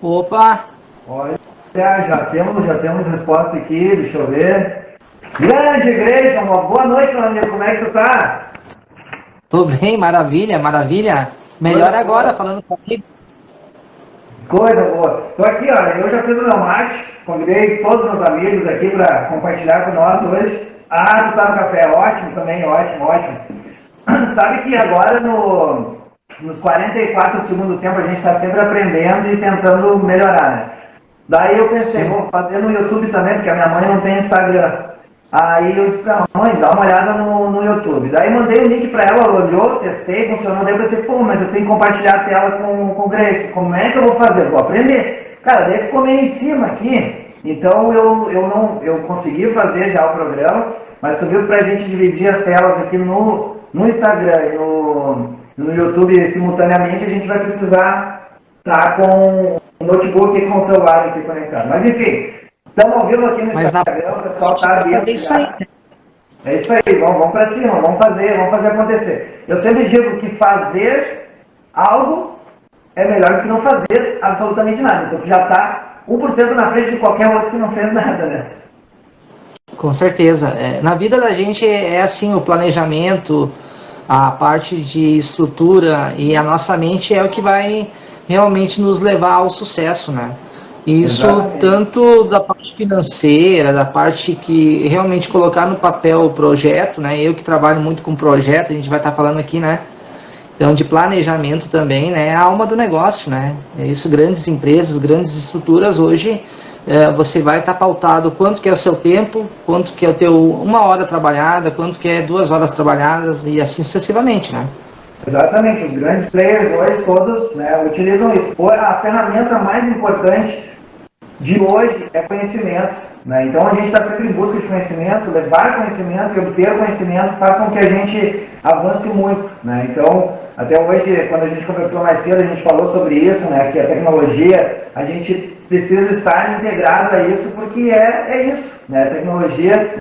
Opa, Olha, já temos resposta aqui, deixa eu ver. Grande Grayson, uma boa noite, meu amigo, como é que tu tá? tô bem, maravilha, maravilha. Melhor Coisa agora, boa, falando comigo. coisa boa. Tô aqui, olha, eu já fiz o meu mate, convidei todos os meus amigos aqui para compartilhar com nós hoje. Ah, tu tá no café, ótimo também, ótimo, ótimo. Sabe que agora nos 44 do segundo tempo a gente está sempre aprendendo e tentando melhorar, né? Daí eu pensei, Sim. vou fazer no YouTube também, porque a minha mãe não tem Instagram. Aí eu disse pra mãe, dá uma olhada no YouTube. Daí mandei o link pra ela, ela olhou, testei, funcionou. Daí eu pensei, pô, mas eu tenho que compartilhar a tela com o Grace. Como é que eu vou fazer? Vou aprender. Cara, daí ficou meio em cima aqui. Então eu consegui fazer já o programa, mas tu viu que pra gente dividir as telas aqui no Instagram e no YouTube simultaneamente, a gente vai precisar estar com o notebook e com o celular aqui conectado. Mas enfim, estamos ao vivo aqui no Mas na Instagram, o próxima a pessoal gente está vai fazer vindo isso aí, já. né? É isso aí, vamos para cima, vamos fazer acontecer. Eu sempre digo que fazer algo é melhor do que não fazer absolutamente nada. Então tu já está 1% na frente de qualquer outro que não fez nada, né? Com certeza. Na vida da gente é assim, o planejamento, a parte de estrutura e a nossa mente é o que vai realmente nos levar ao sucesso, né? E isso Exatamente. tanto da parte financeira, da parte que realmente colocar no papel o projeto, né? Eu que trabalho muito com projeto, a gente vai estar falando aqui, né? Então, de planejamento também, né, é a alma do negócio, né? É isso, grandes empresas, grandes estruturas hoje, você vai estar pautado quanto que é o seu tempo, quanto que é o teu 1 hora trabalhada, quanto que é 2 horas trabalhadas e assim sucessivamente, né? Exatamente, os grandes players hoje todos, né, utilizam isso. A ferramenta mais importante de hoje é conhecimento. Né? Então a gente está sempre em busca de conhecimento, levar conhecimento e obter conhecimento faz com que a gente avance muito. Né? Então, até hoje, quando a gente conversou mais cedo, a gente falou sobre isso, né? Que a tecnologia, a gente precisa estar integrado a isso, porque é isso. Né? A tecnologia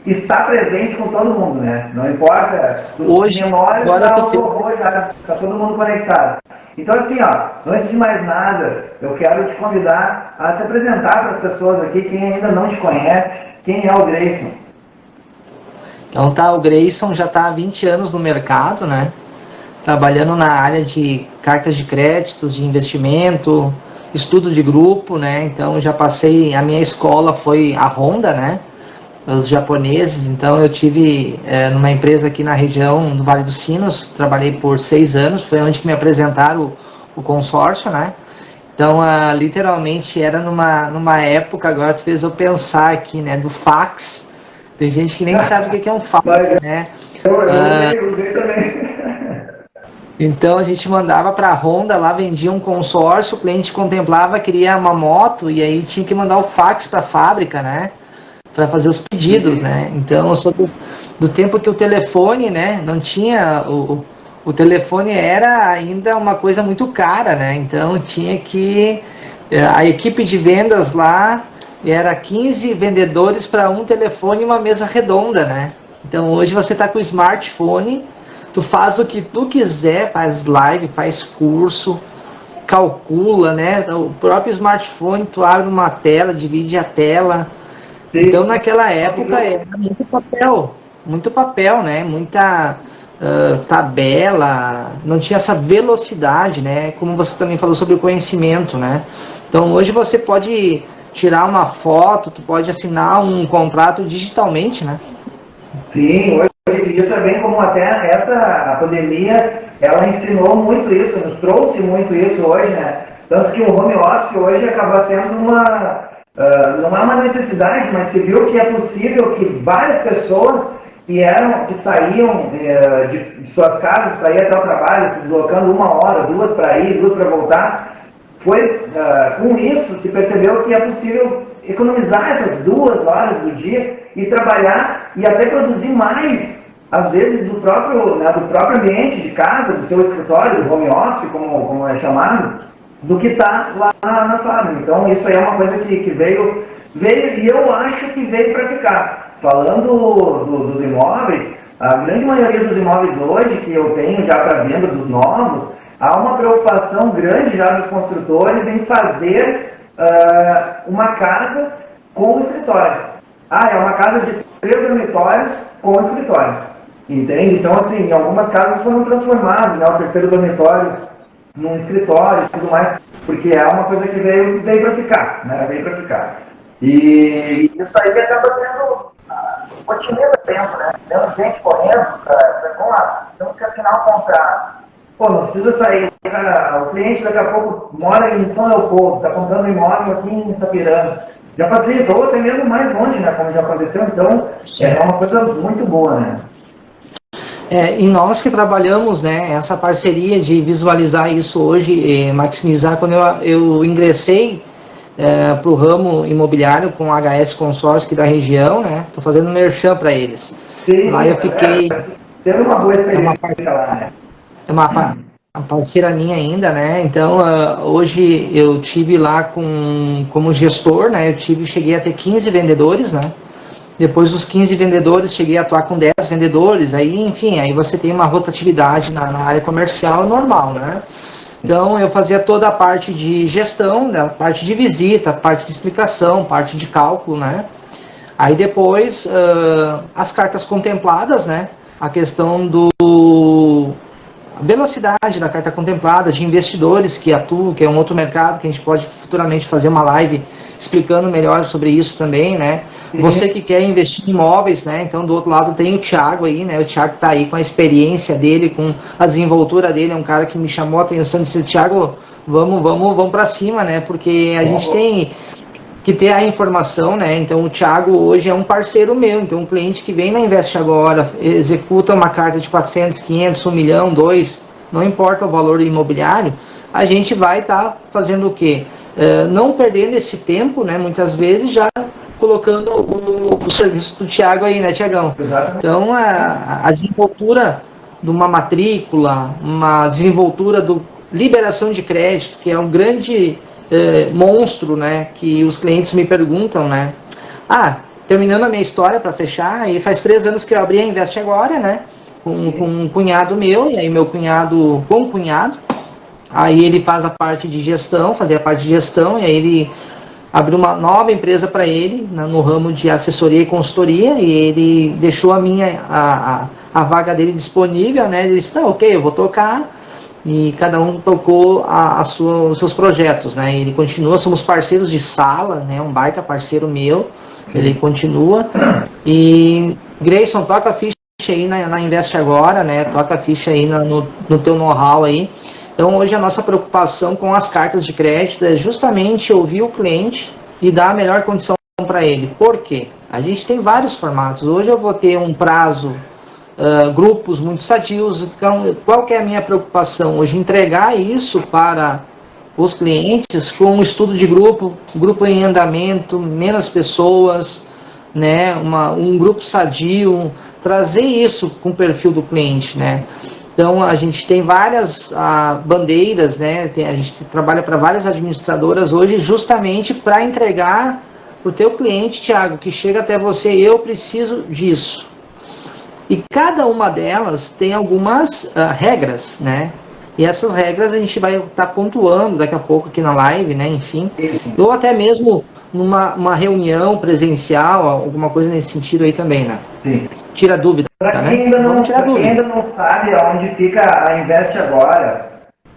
está presente com todo mundo, né? Não importa, dos Hoje, menores agora tu ao fez. vovô, já está todo mundo conectado. Então, assim, ó, antes de mais nada, eu quero te convidar a se apresentar para as pessoas aqui, quem ainda não te conhece, quem é o Grayson. Então tá, o Grayson já está há 20 anos no mercado, né? Trabalhando na área de cartas de créditos, de investimento, estudo de grupo, né? Então já passei, a minha escola foi a Honda, né? Os japoneses, então eu tive numa empresa aqui na região do Vale dos Sinos, trabalhei por 6 anos, foi onde que me apresentaram o consórcio, né? Então, literalmente era numa época, agora tu fez eu pensar aqui, né, do fax. Tem gente que nem sabe o que é um Mas fax, né? eu usei também. Então a gente mandava para a Honda, lá vendia um consórcio, o cliente contemplava, queria uma moto e aí tinha que mandar o fax para a fábrica, né? Para fazer os pedidos, Sim, né? Então eu sou do tempo que o telefone, né? Não tinha o telefone era ainda uma coisa muito cara, né? Então tinha que a equipe de vendas lá era 15 vendedores para um telefone e uma mesa redonda, né? Então hoje você está com o smartphone, tu faz o que tu quiser, faz live, faz curso, calcula, né? O próprio smartphone, tu abre uma tela, divide a tela. Então, sim. naquela época, era muito papel, né? Muita tabela, não tinha essa velocidade, né? Como você também falou sobre o conhecimento, né? Então, hoje você pode tirar uma foto, tu pode assinar um contrato digitalmente, né? Sim, hoje isso é bem comum. Até a pandemia, ela ensinou muito isso, nos trouxe muito isso hoje, né? Tanto que o home office hoje acaba sendo não é uma necessidade, mas se viu que é possível que várias pessoas que saíam de suas casas para ir até o trabalho, se deslocando 1 hora, 2 para ir, 2 para voltar, com isso se percebeu que é possível economizar essas 2 horas do dia e trabalhar e até produzir mais, às vezes, do próprio ambiente de casa, do seu escritório, do home office, como é chamado, do que está lá na fábrica. Então, isso aí é uma coisa que veio e eu acho que veio para ficar. Falando dos imóveis, a grande maioria dos imóveis hoje que eu tenho já para venda dos novos, há uma preocupação grande já dos construtores em fazer uma casa com escritório. É uma casa de 3 dormitórios com escritório. Entende? Então, assim, algumas casas foram transformadas, né, o terceiro dormitório num escritório e tudo mais, porque é uma coisa que veio para ficar, né? Veio para ficar. E isso aí acaba sendo otimiza tempo, né? Temos gente correndo, vamos lá, temos que assinar um contrato. Pô, não precisa sair. O cliente daqui a pouco mora em São Leopoldo, está comprando um imóvel aqui em Sapiranga. Já facilitou até mesmo mais longe, né? Como já aconteceu, então é uma coisa muito boa, né? E nós que trabalhamos, né, essa parceria de visualizar isso hoje, maximizar, quando eu ingressei para o ramo imobiliário com a HS Consórcio aqui da região, né, estou fazendo merchan para eles. Sim, lá eu fiquei... Teve uma boa experiência lá, né? É uma parceira minha ainda, né, então hoje eu tive lá como gestor, né, cheguei a ter 15 vendedores, né. Depois dos 15 vendedores, cheguei a atuar com 10 vendedores, aí, enfim, aí você tem uma rotatividade na área comercial normal, né? Então, eu fazia toda a parte de gestão, a parte de visita, a parte de explicação, parte de cálculo, né? Aí depois, as cartas contempladas, né? A questão a velocidade da carta contemplada, de investidores que atuam, que é um outro mercado que a gente pode futuramente fazer uma live explicando melhor sobre isso também, né? Você que quer investir em imóveis, né? Então, do outro lado tem o Thiago aí, né? O Thiago tá aí com a experiência dele, com a desenvoltura dele, é um cara que me chamou a atenção e disse, Thiago, vamos para cima, né? Porque a gente tem que ter a informação, né? Então, o Thiago hoje é um parceiro meu, então um cliente que vem na Invest Agora, executa uma carta de 400, 500, 1 milhão, 2, não importa o valor imobiliário, a gente vai estar fazendo o quê? Não perdendo esse tempo, né? Muitas vezes já colocando o serviço do Thiago aí, né, Thiagão? Exatamente. Então, a desenvoltura de uma matrícula, uma desenvoltura do liberação de crédito, que é um grande monstro, né, que os clientes me perguntam, né? Terminando a minha história para fechar, aí faz 3 anos que eu abri a Invest Agora, né, com um cunhado meu, e aí meu cunhado, bom cunhado, aí ele faz a parte de gestão, fazia a parte de gestão, e aí ele abriu uma nova empresa para ele, no ramo de assessoria e consultoria, e ele deixou a vaga dele disponível, né? Ele disse, tá, ok, eu vou tocar, e cada um tocou os seus projetos, né? Ele continua, somos parceiros de sala, né? Um baita parceiro meu, ele continua, e Grayson, toca a ficha aí na Invest Agora, né? Toca a ficha aí no teu know-how aí. Então, hoje a nossa preocupação com as cartas de crédito é justamente ouvir o cliente e dar a melhor condição para ele. Por quê? A gente tem vários formatos. Hoje eu vou ter um prazo, grupos muito sadios. Então, qual que é a minha preocupação? Hoje, entregar isso para os clientes com um estudo de grupo em andamento, menos pessoas, né? Um grupo sadio, trazer isso com o perfil do cliente, né? Então, a gente tem várias bandeiras, né? A gente trabalha para várias administradoras hoje justamente para entregar para o teu cliente, Thiago, que chega até você, eu preciso disso. E cada uma delas tem algumas regras, né? E essas regras a gente vai estar pontuando daqui a pouco aqui na live, né? Enfim, ou até mesmo numa reunião presencial, alguma coisa nesse sentido aí também, né? Sim. Tira dúvida. Para quem, ainda não sabe onde fica a Invest Agora,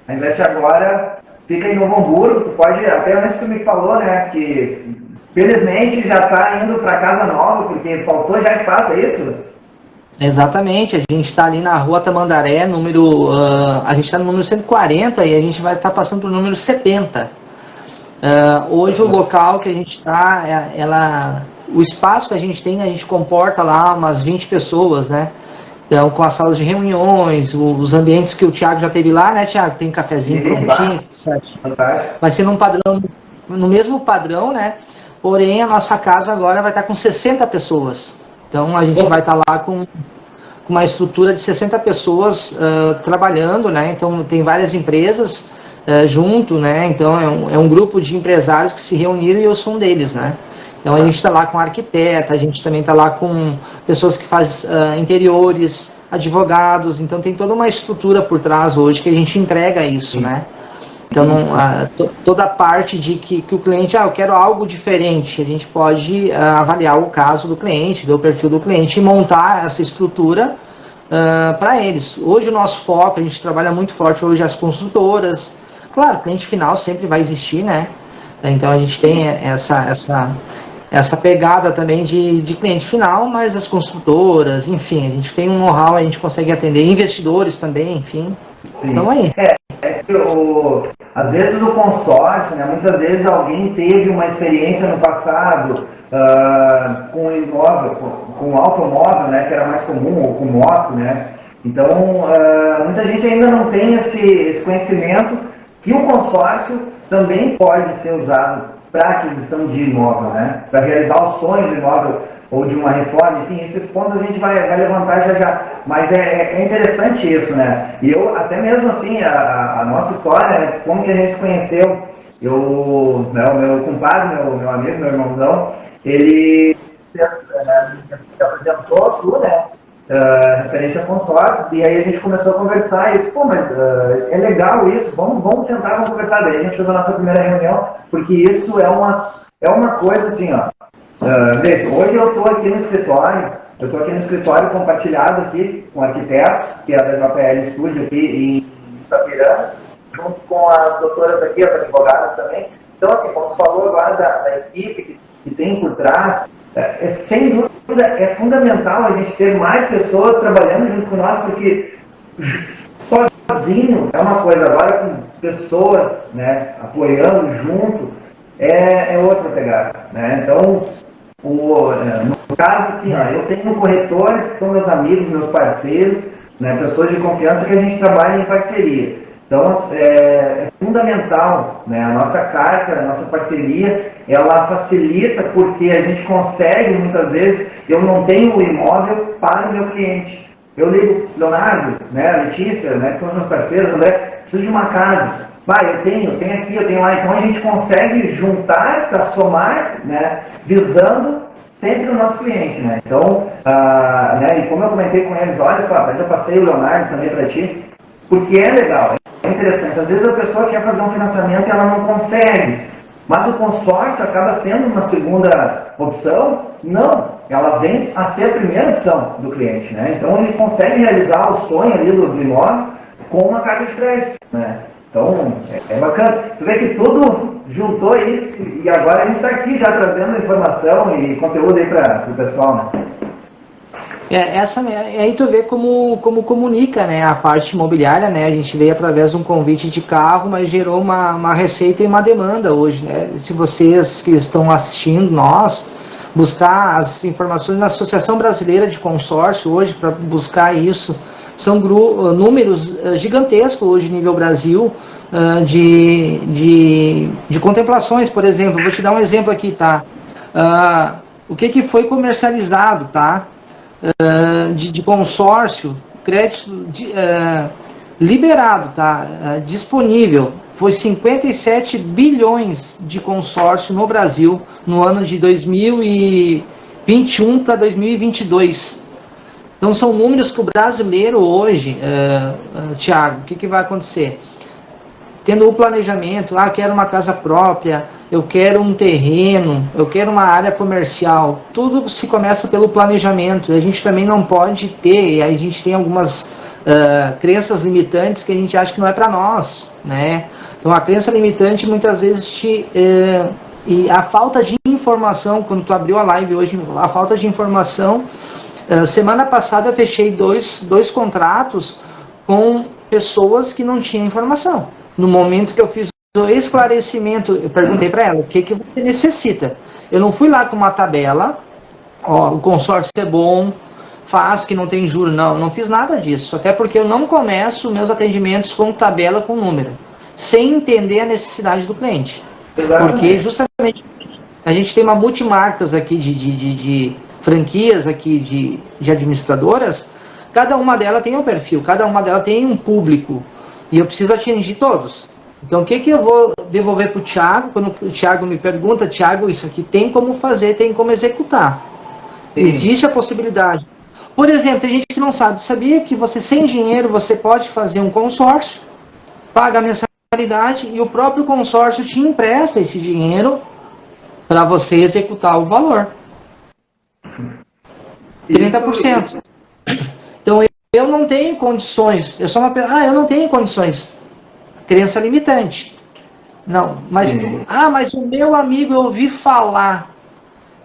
a Invest Agora fica em Novo Hamburgo. Tu pode, até antes tu me falou, né, que felizmente já está indo para casa nova, porque faltou já espaço, é isso? Exatamente, a gente está ali na Rua Tamandaré, a gente está no número 140 e a gente vai estar passando para o número 70. Hoje o local que a gente está, o espaço que a gente comporta lá umas 20 pessoas, né? Então, com as salas de reuniões, os ambientes que o Thiago já teve lá, né, Thiago? Tem cafezinho prontinho, certo? Vai ser no mesmo padrão, né? Porém, a nossa casa agora vai estar com 60 pessoas. Então, a gente vai estar lá com uma estrutura de 60 pessoas trabalhando, né? Então, tem várias empresas junto, né? Então, é um grupo de empresários que se reuniram e eu sou um deles, né? Então a gente está lá com arquiteta, a gente também está lá com pessoas que fazem interiores, advogados, então tem toda uma estrutura por trás hoje que a gente entrega isso, né? Então, toda a parte de que o cliente, eu quero algo diferente, a gente pode avaliar o caso do cliente, ver o perfil do cliente e montar essa estrutura para eles. Hoje o nosso foco, a gente trabalha muito forte hoje as construtoras. Claro, o cliente final sempre vai existir, né? Então a gente tem essa pegada também de cliente final, mas as construtoras, enfim, a gente tem um know-how, a gente consegue atender investidores também, enfim. Sim. Então aí. Às vezes no consórcio, né, muitas vezes alguém teve uma experiência no passado com imóvel, com automóvel, né, que era mais comum, ou com moto, né. Então, muita gente ainda não tem esse conhecimento que o consórcio também pode ser usado para aquisição de imóvel, né, para realizar o sonho do imóvel ou de uma reforma, enfim, esses pontos a gente vai levantar já. Mas é interessante isso, né? E eu, até mesmo assim, a nossa história, né, como que a gente se conheceu, o meu compadre, meu amigo, meu irmãozão, ele me apresentou tudo, né? Referente a consórcios, e aí a gente começou a conversar, e eu disse, pô, mas é legal isso, vamos sentar, vamos conversar. Daí a gente fez a nossa primeira reunião, porque isso é uma coisa assim, ó. Hoje eu estou aqui no escritório, compartilhado aqui com arquitetos, que é da JPL Studio aqui em Itapiranga, junto com as doutoras aqui, as advogadas também. Então, assim, como você falou agora da equipe que tem por trás, sem dúvida é fundamental a gente ter mais pessoas trabalhando junto com nós, porque sozinho é uma coisa, agora com pessoas, né, apoiando junto, é outra pegada, né? Então, no caso, assim, eu tenho corretores que são meus amigos, meus parceiros, né, pessoas de confiança que a gente trabalha em parceria. Então, é fundamental, né, a nossa carta, a nossa parceria, ela facilita porque a gente consegue, muitas vezes, eu não tenho o imóvel para o meu cliente. Eu ligo, Leonardo, né, Letícia, né, que são meus parceiros, André, preciso de uma casa. Eu tenho aqui, eu tenho lá. Então a gente consegue juntar para somar, né, visando sempre o nosso cliente, né? Então, né, e como eu comentei com eles, olha só, eu passei o Leonardo também para ti, porque é legal, é interessante. Às vezes a pessoa quer fazer um financiamento e ela não consegue, mas o consórcio acaba sendo uma segunda opção. Não, ela vem a ser a primeira opção do cliente, né? Então ele consegue realizar o sonho ali do imóvel com uma carta de crédito, né? Então, é bacana. Tu vê que tudo juntou aí, e agora a gente está aqui já trazendo informação e conteúdo aí para o pessoal, né? Aí tu vê como comunica, né, a parte imobiliária, né? A gente veio através de um convite de carro, mas gerou uma receita e uma demanda hoje, né? Se vocês que estão assistindo nós, buscar as informações na Associação Brasileira de Consórcio hoje, para buscar isso, são números gigantescos hoje nível Brasil de contemplações, por exemplo. Vou te dar um exemplo aqui, tá? O que foi comercializado, tá? De consórcio, crédito liberado, tá? Disponível. Foi 57 bilhões de consórcio no Brasil no ano de 2021 para 2022. Então são números que o brasileiro hoje, Tiago, o que vai acontecer? Tendo o planejamento, quero uma casa própria, eu quero um terreno, eu quero uma área comercial, tudo se começa pelo planejamento. A gente também não pode ter, e aí a gente tem algumas crenças limitantes que a gente acha que não é para nós, né? Então a crença limitante muitas vezes e a falta de informação, quando tu abriu a live hoje, a falta de informação. Semana passada eu fechei dois contratos com pessoas que não tinham informação. No momento que eu fiz o esclarecimento, eu perguntei para ela, o que você necessita? Eu não fui lá com uma tabela, o consórcio é bom, faz que não tem juros, não fiz nada disso. Até porque eu não começo meus atendimentos com tabela, com número, sem entender a necessidade do cliente. Porque justamente a gente tem uma multimarcas aqui de franquias aqui de administradoras, cada uma delas tem um perfil, cada uma delas tem um público, e eu preciso atingir todos. Então, o que eu vou devolver para o Thiago? Quando o Thiago me pergunta, Thiago, isso aqui tem como fazer, tem como executar. Sim. Existe a possibilidade. Por exemplo, tem gente que não sabe. Sabia que você, sem dinheiro, você pode fazer um consórcio, paga a mensalidade e o próprio consórcio te empresta esse dinheiro para você executar o valor. 30%. Então, eu não tenho condições. Eu sou uma pessoa, eu não tenho condições. Crença limitante. Não, mas, mas o meu amigo eu ouvi falar.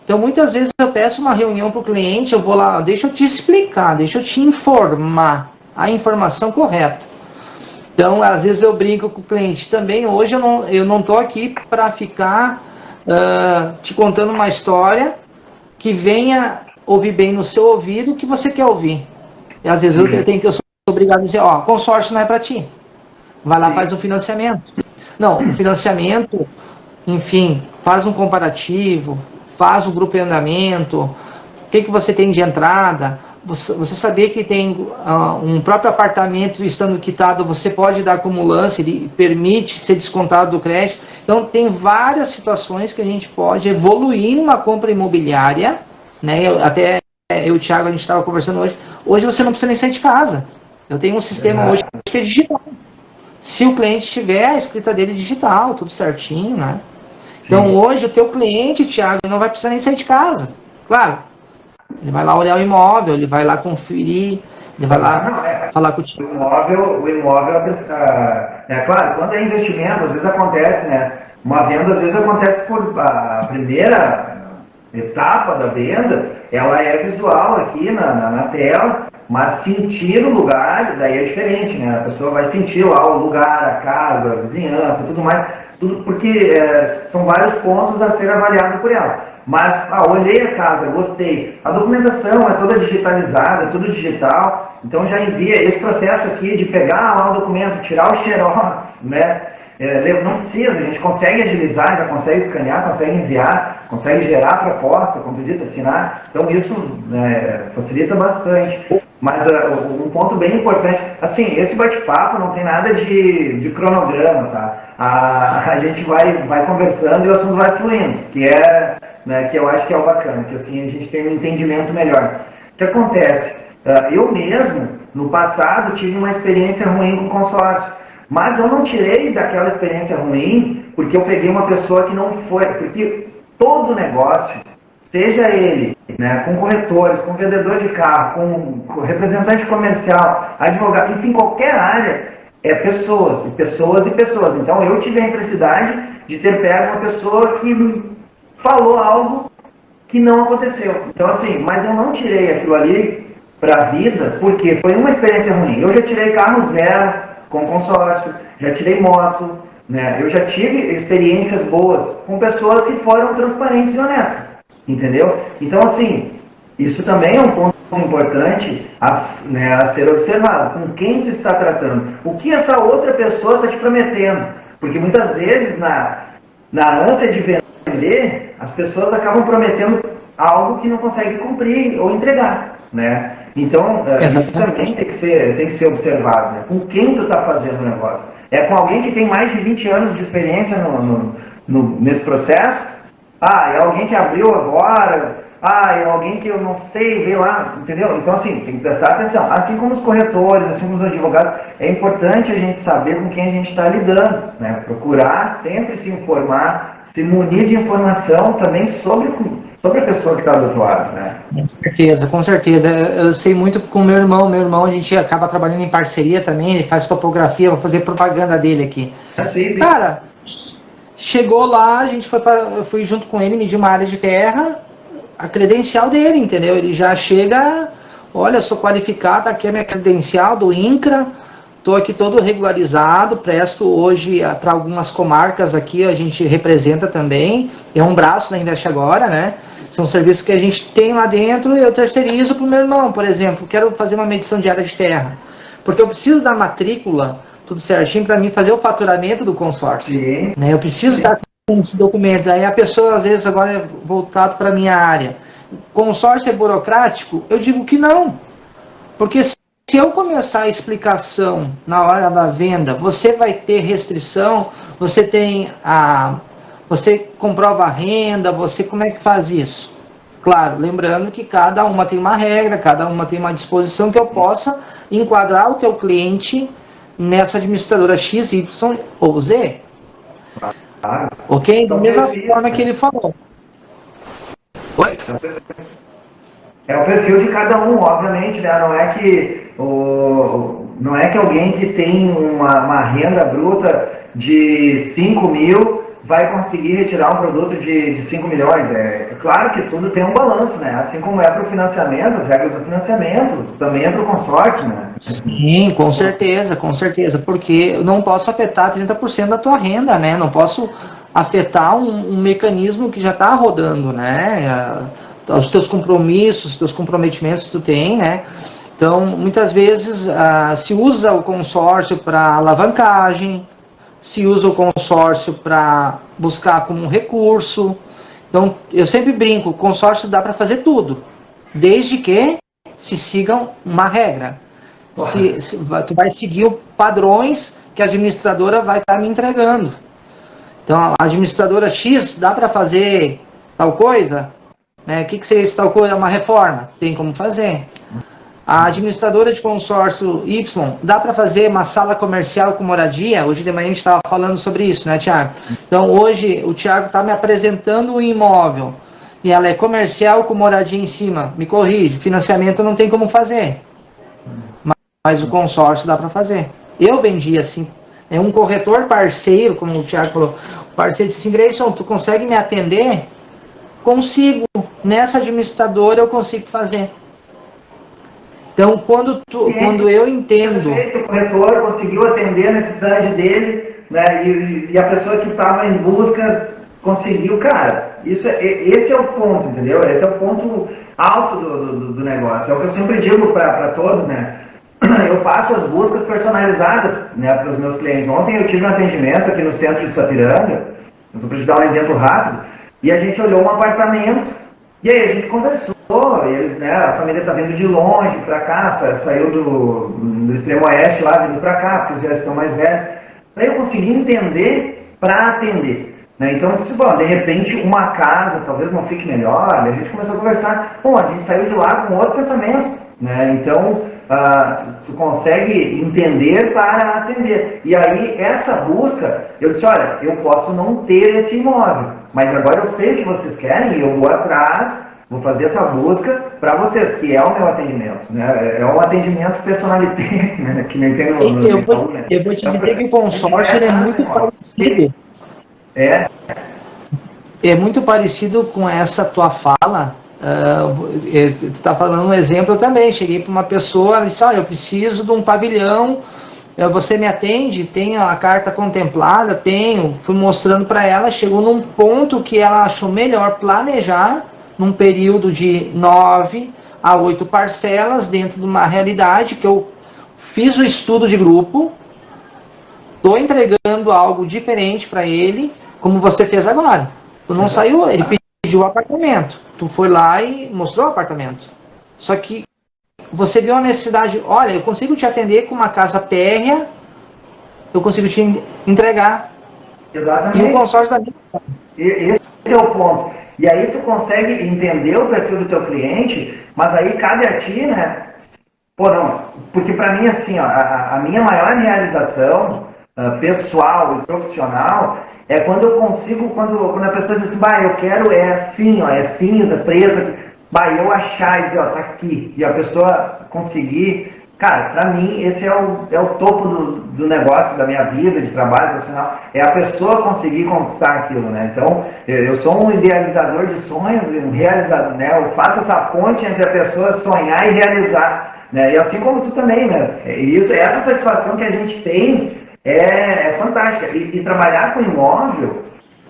Então, muitas vezes eu peço uma reunião para o cliente, eu vou lá, deixa eu te explicar, deixa eu te informar a informação correta. Então, às vezes eu brinco com o cliente também. Hoje eu não estou aqui para ficar te contando uma história que venha ouvir bem no seu ouvido o que você quer ouvir. E às vezes eu sou obrigado a dizer, consórcio não é para ti. Vai lá, faz um financiamento. Não, o financiamento, enfim, faz um comparativo, faz um grupo em andamento, o que você tem de entrada. Você sabia que tem um próprio apartamento estando quitado, você pode dar como lance, ele permite ser descontado do crédito. Então, tem várias situações que a gente pode evoluir numa compra imobiliária, né? Eu e o Thiago, a gente estava conversando hoje. Hoje você não precisa nem sair de casa. Eu tenho um sistema hoje que é digital. Se o cliente tiver a escrita dele digital, tudo certinho, né? Então, hoje, o teu cliente, Thiago, não vai precisar nem sair de casa. Claro, ele vai lá olhar o imóvel, ele vai lá conferir, ele vai lá falar contigo. O imóvel, claro, quando é investimento, às vezes acontece, né? Uma venda, às vezes acontece por a primeira etapa da venda, ela é visual aqui na tela, mas sentir o lugar, daí é diferente, né? A pessoa vai sentir lá o lugar, a casa, a vizinhança, tudo mais, tudo porque são vários pontos a ser avaliado por ela. Mas, olhei a casa, gostei. A documentação é toda digitalizada, é tudo digital, então já envia esse processo aqui de pegar lá o documento, tirar o xerox, né? Não precisa, a gente consegue agilizar, já consegue escanear, consegue enviar, consegue gerar a proposta, como tu disse, assinar. Então isso facilita bastante. Mas um ponto bem importante, assim, esse bate-papo não tem nada de cronograma, tá? A gente vai conversando e o assunto vai fluindo, que eu acho que é o bacana, que assim a gente tem um entendimento melhor. O que acontece? Eu mesmo, no passado, tive uma experiência ruim com consórcio. Mas eu não tirei daquela experiência ruim porque eu peguei uma pessoa que não foi. Porque todo negócio, seja ele, né, com corretores, com vendedor de carro, com representante comercial, advogado, enfim, qualquer área, é pessoas, e pessoas e pessoas. Então eu tive a infelicidade de ter pego uma pessoa que me falou algo que não aconteceu. Então assim, mas eu não tirei aquilo ali para a vida porque foi uma experiência ruim. Eu já tirei carro zero com consórcio, já tirei moto, né? Eu já tive experiências boas com pessoas que foram transparentes e honestas, entendeu? Então, assim, isso também é um ponto importante a ser observado. Com quem tu está tratando? O que essa outra pessoa está te prometendo? Porque muitas vezes, na ânsia de vender, as pessoas acabam prometendo algo que não consegue cumprir ou entregar, né? Então, isso também tem que ser observado, né? Com quem tu está fazendo o negócio? É com alguém que tem mais de 20 anos de experiência nesse processo? É alguém que abriu agora? É alguém que eu não sei, veio lá, entendeu? Então, assim, tem que prestar atenção. Assim como os corretores, assim como os advogados, é importante a gente saber com quem a gente está lidando, né? Procurar sempre se informar, se munir de informação também sobre a pessoa que está do outro lado, né? Com certeza. Eu sei muito com o meu irmão, a gente acaba trabalhando em parceria também, ele faz topografia, vou fazer propaganda dele aqui. Sim. Cara, chegou lá, eu fui junto com ele, medir uma área de terra, a credencial dele, entendeu? Ele já chega, olha, eu sou qualificado, aqui é minha credencial do INCRA, estou aqui todo regularizado, presto hoje para algumas comarcas aqui, a gente representa também, é um braço da Investe Agora, né? São serviços que a gente tem lá dentro e eu terceirizo para o meu irmão, por exemplo. Quero fazer uma medição de área de terra. Porque eu preciso da matrícula, tudo certinho, para mim fazer o faturamento do consórcio. Né? Eu preciso estar com esse documento. Aí a pessoa, às vezes, agora é voltado para a minha área. Consórcio é burocrático? Eu digo que não. Porque se eu começar a explicação na hora da venda, você vai ter restrição, você tem você comprova a renda, você como é que faz isso? Claro, lembrando que cada uma tem uma regra, cada uma tem uma disposição que eu possa enquadrar o teu cliente nessa administradora X, Y ou Z. Ok? Da mesma forma que ele falou. Oi? É o perfil de cada um, obviamente, né? Não é que alguém que tem uma renda bruta de 5 mil vai conseguir retirar um produto de 5 milhões. É claro que tudo tem um balanço, né? Assim como é para o financiamento, as regras do financiamento, também é para o consórcio, né? Sim, com certeza, porque eu não posso afetar 30% da tua renda, né? Não posso afetar um mecanismo que já está rodando, né? Os teus compromissos, os teus comprometimentos que tu tem, né? Então, muitas vezes se usa o consórcio para alavancagem, se usa o consórcio para buscar como um recurso. Então, eu sempre brinco, o consórcio dá para fazer tudo, desde que se sigam uma regra. Tu vai seguir padrões que a administradora vai estar me entregando. Então, a administradora X dá para fazer tal coisa? Né? O que seria tal coisa? Uma reforma? Tem como fazer. A administradora de consórcio Y, dá para fazer uma sala comercial com moradia? Hoje de manhã a gente estava falando sobre isso, né, Tiago? Então, hoje o Tiago está me apresentando um imóvel e ela é comercial com moradia em cima. Me corrige, financiamento não tem como fazer. Mas o consórcio dá para fazer. Eu vendi assim. É um corretor parceiro, como o Tiago falou. O parceiro disse assim, Grayson, tu consegue me atender? Consigo. Nessa administradora eu consigo fazer. Então, quando eu entendo... O corretor conseguiu atender a necessidade dele, né, e a pessoa que estava em busca conseguiu, cara, esse é o ponto, entendeu? Esse é o ponto alto do negócio. É o que eu sempre digo para todos, né? Eu faço as buscas personalizadas, né, para os meus clientes. Ontem eu tive um atendimento aqui no centro de Sapiranga, eu só preciso dar um exemplo rápido, e a gente olhou um apartamento, e aí a gente conversou, eles, né, a família está vindo de longe para cá, saiu do extremo oeste lá, vindo para cá, porque os já estão mais velhos. Daí eu consegui entender para atender. Né? Então eu disse, bom, de repente uma casa talvez não fique melhor, a gente começou a conversar, bom, a gente saiu de lá com outro pensamento, né? Então tu consegue entender para atender. E aí essa busca, eu disse, olha, eu posso não ter esse imóvel, mas agora eu sei o que vocês querem e eu vou atrás, vou fazer essa busca para vocês, que é o meu atendimento, né? É um atendimento personalité, né? Que nem tem no eu vou te dizer que o consórcio é muito parecido. É muito parecido com essa tua fala. Tu está falando um exemplo, eu também cheguei para uma pessoa, ela disse, eu preciso de um pavilhão, você me atende? Tenho a carta contemplada? Tenho. Fui mostrando para ela, chegou num ponto que ela achou melhor planejar num período de 9 a 8 parcelas dentro de uma realidade que eu fiz o estudo de grupo, estou entregando algo diferente para ele, como você fez agora. Tu não saiu, ele pediu o apartamento, tu foi lá e mostrou o apartamento. Só que você viu a necessidade, olha, eu consigo te atender com uma casa térrea, eu consigo te entregar. Exatamente. E o consórcio da minha. Esse é o ponto. E aí tu consegue entender o perfil do teu cliente, mas aí cabe a ti, né? Pô, não, porque para mim, assim, ó, a minha maior realização pessoal e profissional é quando eu consigo, quando a pessoa diz assim, eu quero, é assim, ó, é cinza, preta, eu achar e dizer, ó, tá aqui, e a pessoa conseguir, cara, pra mim esse é o topo do negócio, da minha vida, de trabalho profissional, é a pessoa conseguir conquistar aquilo, né? Então, eu sou um idealizador de sonhos, um realizador, né? Eu faço essa ponte entre a pessoa sonhar e realizar, né? E assim como tu também, né? Essa satisfação que a gente tem é fantástica. E trabalhar com imóvel,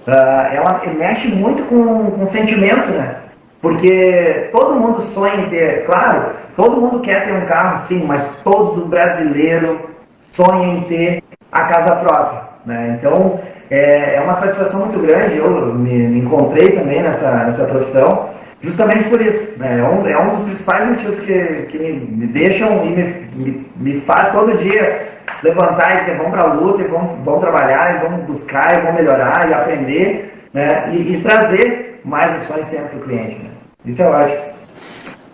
ela mexe muito com sentimento, né? Porque todo mundo sonha em ter, claro, todo mundo quer ter um carro, sim, mas todo brasileiro sonha em ter a casa própria, né? Então, é uma satisfação muito grande. Eu me encontrei também nessa profissão, justamente por isso, né? É um dos principais motivos que me deixam e me faz todo dia levantar e dizer, vamos para a luta, e vamos trabalhar, e vamos buscar, e vamos melhorar, e aprender, né? E trazer mais opções sempre para o cliente, né? Isso é ótimo.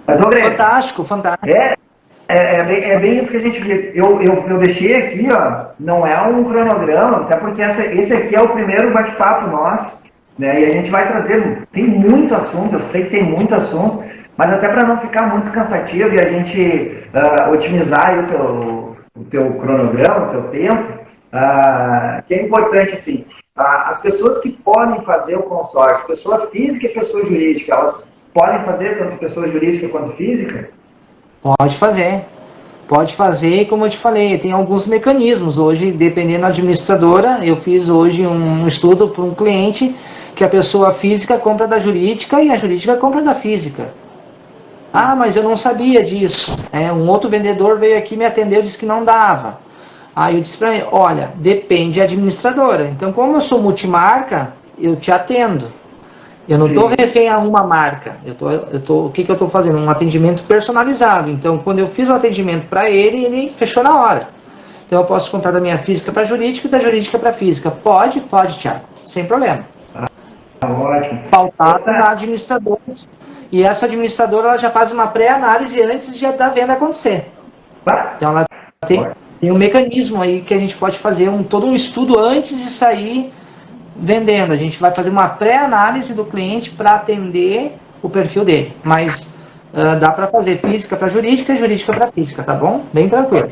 Mas, Fantástico, fantástico. É bem isso que a gente vê. Eu deixei aqui, ó, não é um cronograma, até porque esse aqui é o primeiro bate-papo nosso, né? E a gente vai trazer, tem muito assunto, eu sei que tem muito assunto, mas até para não ficar muito cansativo e a gente otimizar aí o teu cronograma, o teu tempo, que é importante, assim, as pessoas que podem fazer o consórcio, pessoa física e pessoa jurídica, elas podem fazer tanto pessoa jurídica quanto física? Pode fazer, como eu te falei, tem alguns mecanismos. Hoje, dependendo da administradora, eu fiz hoje um estudo para um cliente que a pessoa física compra da jurídica e a jurídica compra da física. Ah, mas eu não sabia disso. Um outro vendedor veio aqui, me atendeu e disse que não dava. Aí eu disse para ele, olha, depende da administradora. Então, como eu sou multimarca, eu te atendo. Eu não estou refém a uma marca. O que eu estou fazendo? Um atendimento personalizado. Então, quando eu fiz o atendimento para ele, ele fechou na hora. Então, eu posso comprar da minha física para jurídica e da jurídica para física. Pode, Thiago. Sem problema. Ótimo. Pautado na administradora. E essa administradora ela já faz uma pré-análise antes da venda acontecer. Então, ela tem um mecanismo aí que a gente pode fazer todo um estudo antes de sair vendendo. A gente vai fazer uma pré-análise do cliente para atender o perfil dele. Mas dá para fazer física para jurídica e jurídica para física, tá bom? Bem tranquilo.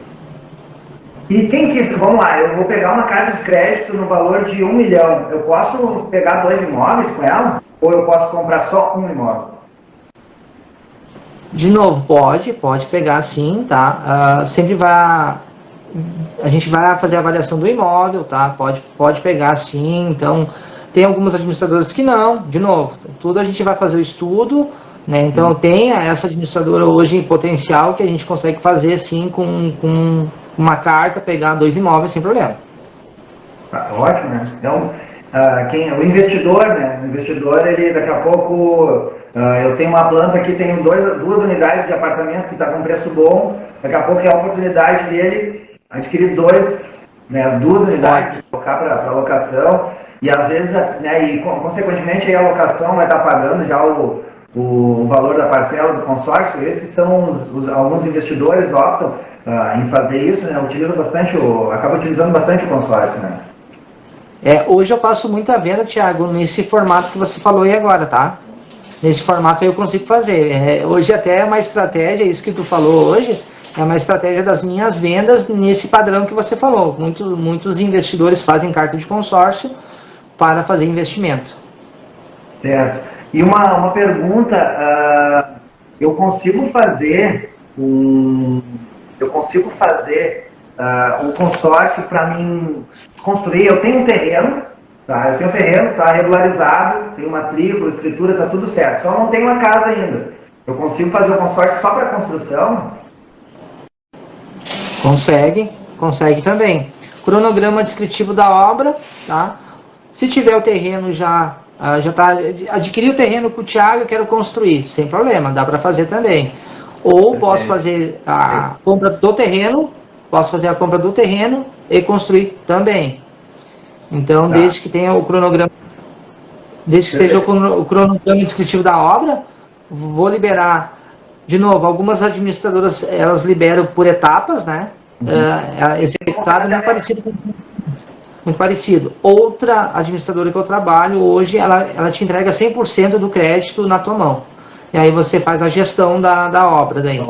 E quem quis, vamos lá, eu vou pegar uma carta de crédito no valor de 1 milhão. Eu posso pegar 2 imóveis com ela? Ou eu posso comprar só um imóvel? De novo, pode pegar sim, tá? Sempre vai... A gente vai fazer a avaliação do imóvel, tá? Pode pegar sim. Então, tem algumas administradoras que não. De novo, tudo a gente vai fazer o estudo, né? Então, tem essa administradora hoje em potencial que a gente consegue fazer sim com uma carta, pegar 2 imóveis sem problema. Ótimo, né? Então, o investidor, né? O investidor, ele daqui a pouco... eu tenho uma planta aqui, tenho 2 unidades de apartamento que está com preço bom. Daqui a pouco é a oportunidade dele adquirir 2 unidades, colocar para locação, e às vezes, né, e consequentemente aí a locação vai estar pagando já o valor da parcela do consórcio. Esses são alguns investidores optam em fazer isso, né, acaba utilizando bastante o consórcio, né? Hoje eu faço muita venda, Thiago, nesse formato que você falou aí agora, tá? Nesse formato eu consigo fazer. Hoje até é uma estratégia, isso que tu falou hoje, é uma estratégia das minhas vendas nesse padrão que você falou. Muitos investidores fazem carta de consórcio para fazer investimento. Certo. E uma pergunta, eu consigo fazer um consórcio para mim construir? Eu tenho um terreno, tá? Tá regularizado, tenho matrícula, escritura, tá tudo certo. Só não tenho uma casa ainda. Eu consigo fazer o consórcio só para construção? Consegue também. Cronograma descritivo da obra, tá? Se tiver o terreno já tá, adquirir o terreno com o Thiago, eu quero construir, sem problema, dá para fazer também. Ou posso fazer a compra do terreno, e construir também. Então, desde que tenha o cronograma, desde que esteja o cronograma descritivo da obra, vou liberar. De novo, algumas administradoras, elas liberam por etapas, né? Executado muito parecido. Outra administradora que eu trabalho hoje, ela te entrega 100% do crédito na tua mão. E aí você faz a gestão da obra daí.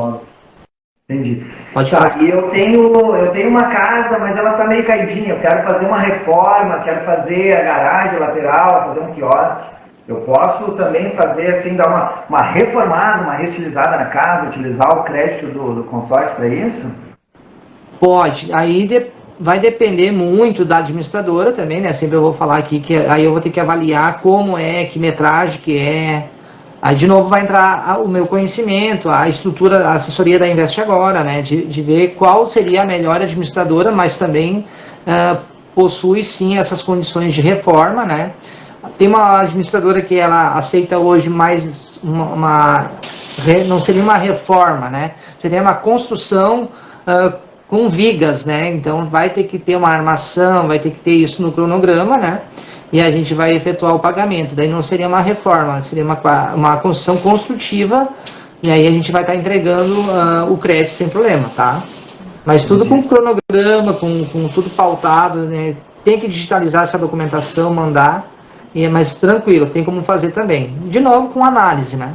Entendi. Pode falar. E eu tenho uma casa, mas ela está meio caidinha. Eu quero fazer uma reforma, quero fazer a garagem lateral, fazer um quiosque. Eu posso também fazer assim, dar uma reformada, uma reestilizada na casa, utilizar o crédito do consórcio para isso? Pode. Aí vai depender muito da administradora também, né? Sempre eu vou falar aqui que aí eu vou ter que avaliar como que metragem que é. Aí de novo vai entrar o meu conhecimento, a estrutura, a assessoria da Investe Agora, né? De ver qual seria a melhor administradora, mas também possui sim essas condições de reforma, né? tem uma administradora que ela aceita hoje mais não seria uma reforma, né? Seria uma construção com vigas, né? Então vai ter que ter uma armação, vai ter que ter isso no cronograma, né? E a gente vai efetuar o pagamento. Daí não seria uma reforma, seria uma construção construtiva, e aí a gente vai estar entregando o crédito sem problema, tá? Mas tudo com cronograma, com tudo pautado, né? Tem que digitalizar essa documentação, mandar, e é mais tranquilo, tem como fazer também. De novo, com análise, né?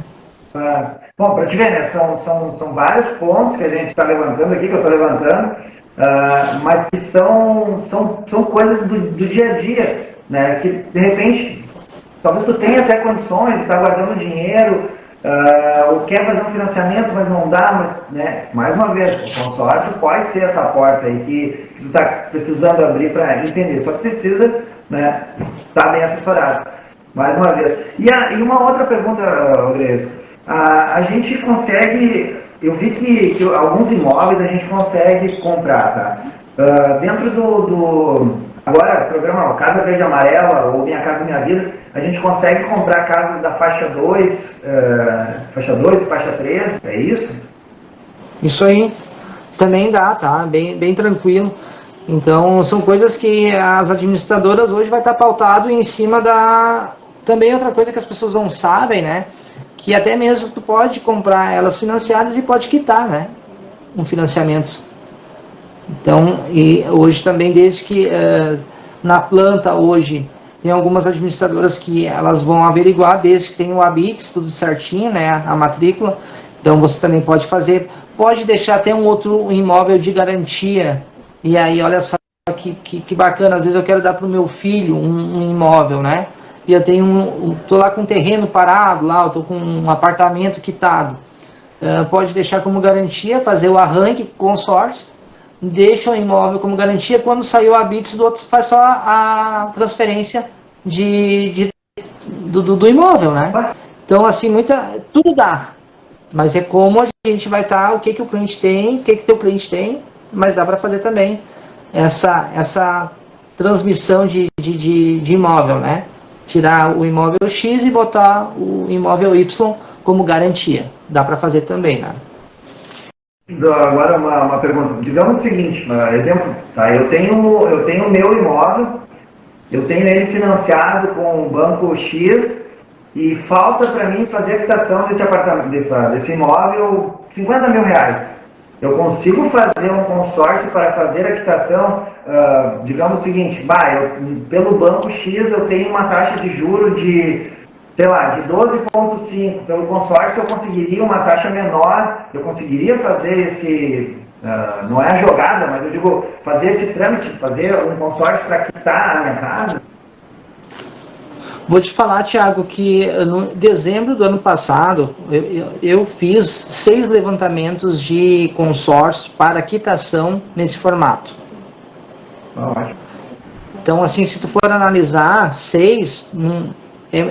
Bom, para te ver, né, são vários pontos que a gente está levantando aqui, que eu estou levantando, mas que são coisas do dia a dia, né, que de repente, talvez tu tenha até condições, está guardando dinheiro, ou quer fazer um financiamento, mas não dá, mas, né, mais uma vez, o consórcio pode ser essa porta aí que tu está precisando abrir para entender, só que precisa, né, estar bem assessorado, mais uma vez. E uma outra pergunta, Gresco, a gente consegue, eu vi que alguns imóveis a gente consegue comprar, tá? Dentro agora, programa Casa Verde Amarela ou Minha Casa Minha Vida, a gente consegue comprar casas da faixa 2 e faixa 3, é isso? Isso aí também dá, tá? Bem tranquilo. Então, são coisas que as administradoras hoje vai estar pautado em cima Também outra coisa que as pessoas não sabem, né? Que até mesmo tu pode comprar elas financiadas e pode quitar, né? Um financiamento. Então, e hoje também, desde que na planta hoje, tem algumas administradoras que elas vão averiguar, desde que tem o ABITS, tudo certinho, né? A matrícula. Então, você também pode fazer. Pode deixar até um outro imóvel de garantia. E aí, olha só que bacana. Às vezes eu quero dar para o meu filho um imóvel, né? E eu tô lá com um terreno parado, lá eu tô com um apartamento quitado. Pode deixar como garantia, fazer o arranque com consórcio, deixa o imóvel como garantia, quando sair o habite do outro, faz só a transferência do imóvel, né? Então, assim, tudo dá, mas é como a gente vai estar, o que o cliente tem, o que teu cliente tem, mas dá para fazer também essa transmissão de imóvel, né? Tirar o imóvel X e botar o imóvel Y como garantia. Dá para fazer também, né? Agora uma pergunta. Digamos o seguinte, exemplo, tá? Eu tenho o meu imóvel, eu tenho ele financiado com o banco X e falta para mim fazer a quitação desse apartamento, desse imóvel, R$50 mil. Eu consigo fazer um consórcio para fazer a quitação, digamos o seguinte, pelo banco X eu tenho uma taxa de juro de, sei lá, de 12,5. Pelo consórcio eu conseguiria uma taxa menor, eu conseguiria fazer não é a jogada, mas eu digo, fazer esse trâmite, fazer um consórcio para quitar a minha casa? Vou te falar, Thiago, que no dezembro do ano passado, eu fiz 6 levantamentos de consórcio para quitação nesse formato. Então, assim, se tu for analisar, 6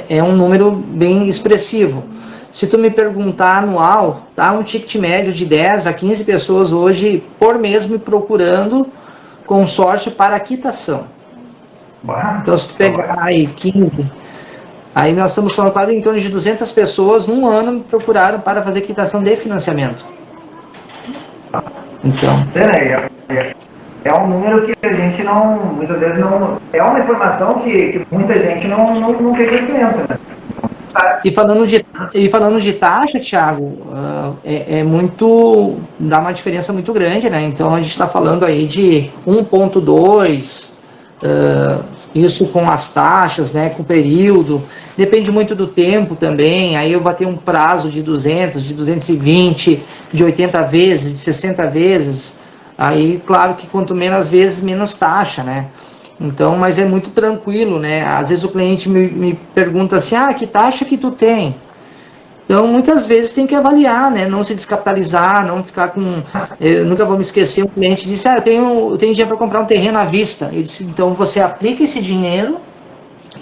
é um número bem expressivo. Se tu me perguntar anual, tá um ticket médio de 10 a 15 pessoas hoje por mês me procurando consórcio para quitação. Então, se tu pegar aí 15... Aí nós estamos falando quase em torno de 200 pessoas num ano me procuraram para fazer quitação de financiamento. Então... É um número que a gente muitas vezes não... É uma informação que muita gente não tem conhecimento, né? E falando de taxa, Thiago, dá uma diferença muito grande, né? Então a gente está falando aí de 1,2, isso com as taxas, né? Com o período. Depende muito do tempo também, aí eu vou ter um prazo de 200, de 220, de 80 vezes, de 60 vezes, aí claro que quanto menos vezes, menos taxa, né? Então, mas é muito tranquilo, né? Às vezes o cliente me pergunta assim, que taxa que tu tem? Então, muitas vezes tem que avaliar, né? Não se descapitalizar, não ficar com... Eu nunca vou me esquecer, um cliente disse, eu tenho dinheiro para comprar um terreno à vista. Eu disse, então você aplica esse dinheiro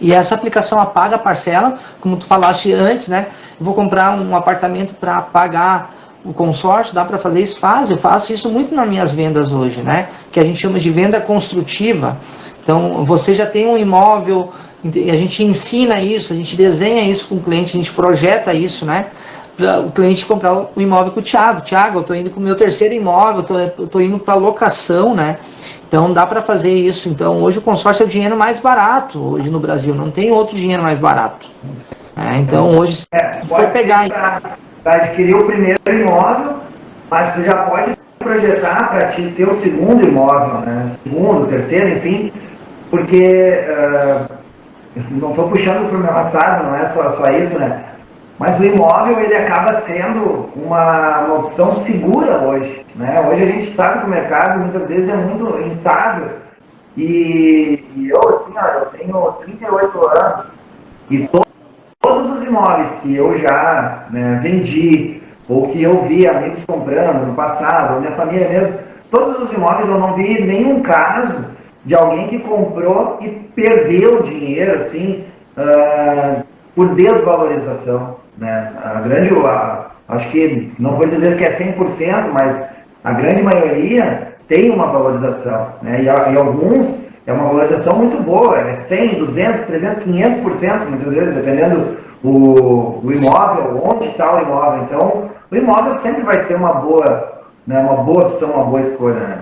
e essa aplicação apaga a parcela, como tu falaste antes, né? Eu vou comprar um apartamento para pagar o consórcio, dá para fazer isso? Eu faço isso muito nas minhas vendas hoje, né? Que a gente chama de venda construtiva. Então, você já tem um imóvel E a gente ensina isso, a gente desenha isso com o cliente, a gente projeta isso, né? Para o cliente comprar o imóvel com o Thiago. Thiago, eu estou indo com o meu terceiro imóvel, eu estou indo para locação, né? Então dá para fazer isso. Então hoje o consórcio é o dinheiro mais barato hoje no Brasil, não tem outro dinheiro mais barato. Então hoje se for pegar para adquirir o primeiro imóvel, mas tu já pode projetar para ter o segundo imóvel, né? Segundo, terceiro, enfim, porque não estou puxando para o meu assado, não é só isso, né? Mas o imóvel ele acaba sendo uma opção segura hoje, né? Hoje a gente sabe que o mercado muitas vezes é muito instável e eu assim, eu tenho 38 anos e todos os imóveis que eu já, né, vendi ou que eu vi amigos comprando no passado, ou minha família mesmo, todos os imóveis eu não vi nenhum caso de alguém que comprou e perdeu dinheiro assim por desvalorização, né? Acho que, não vou dizer que é 100%, mas a grande maioria tem uma valorização, né? E alguns é uma valorização muito boa, é 100, 200, 300, 500% muitas vezes, dependendo o imóvel, onde está o imóvel. Então, o imóvel sempre vai ser uma boa, né, uma boa opção, uma boa escolha, né?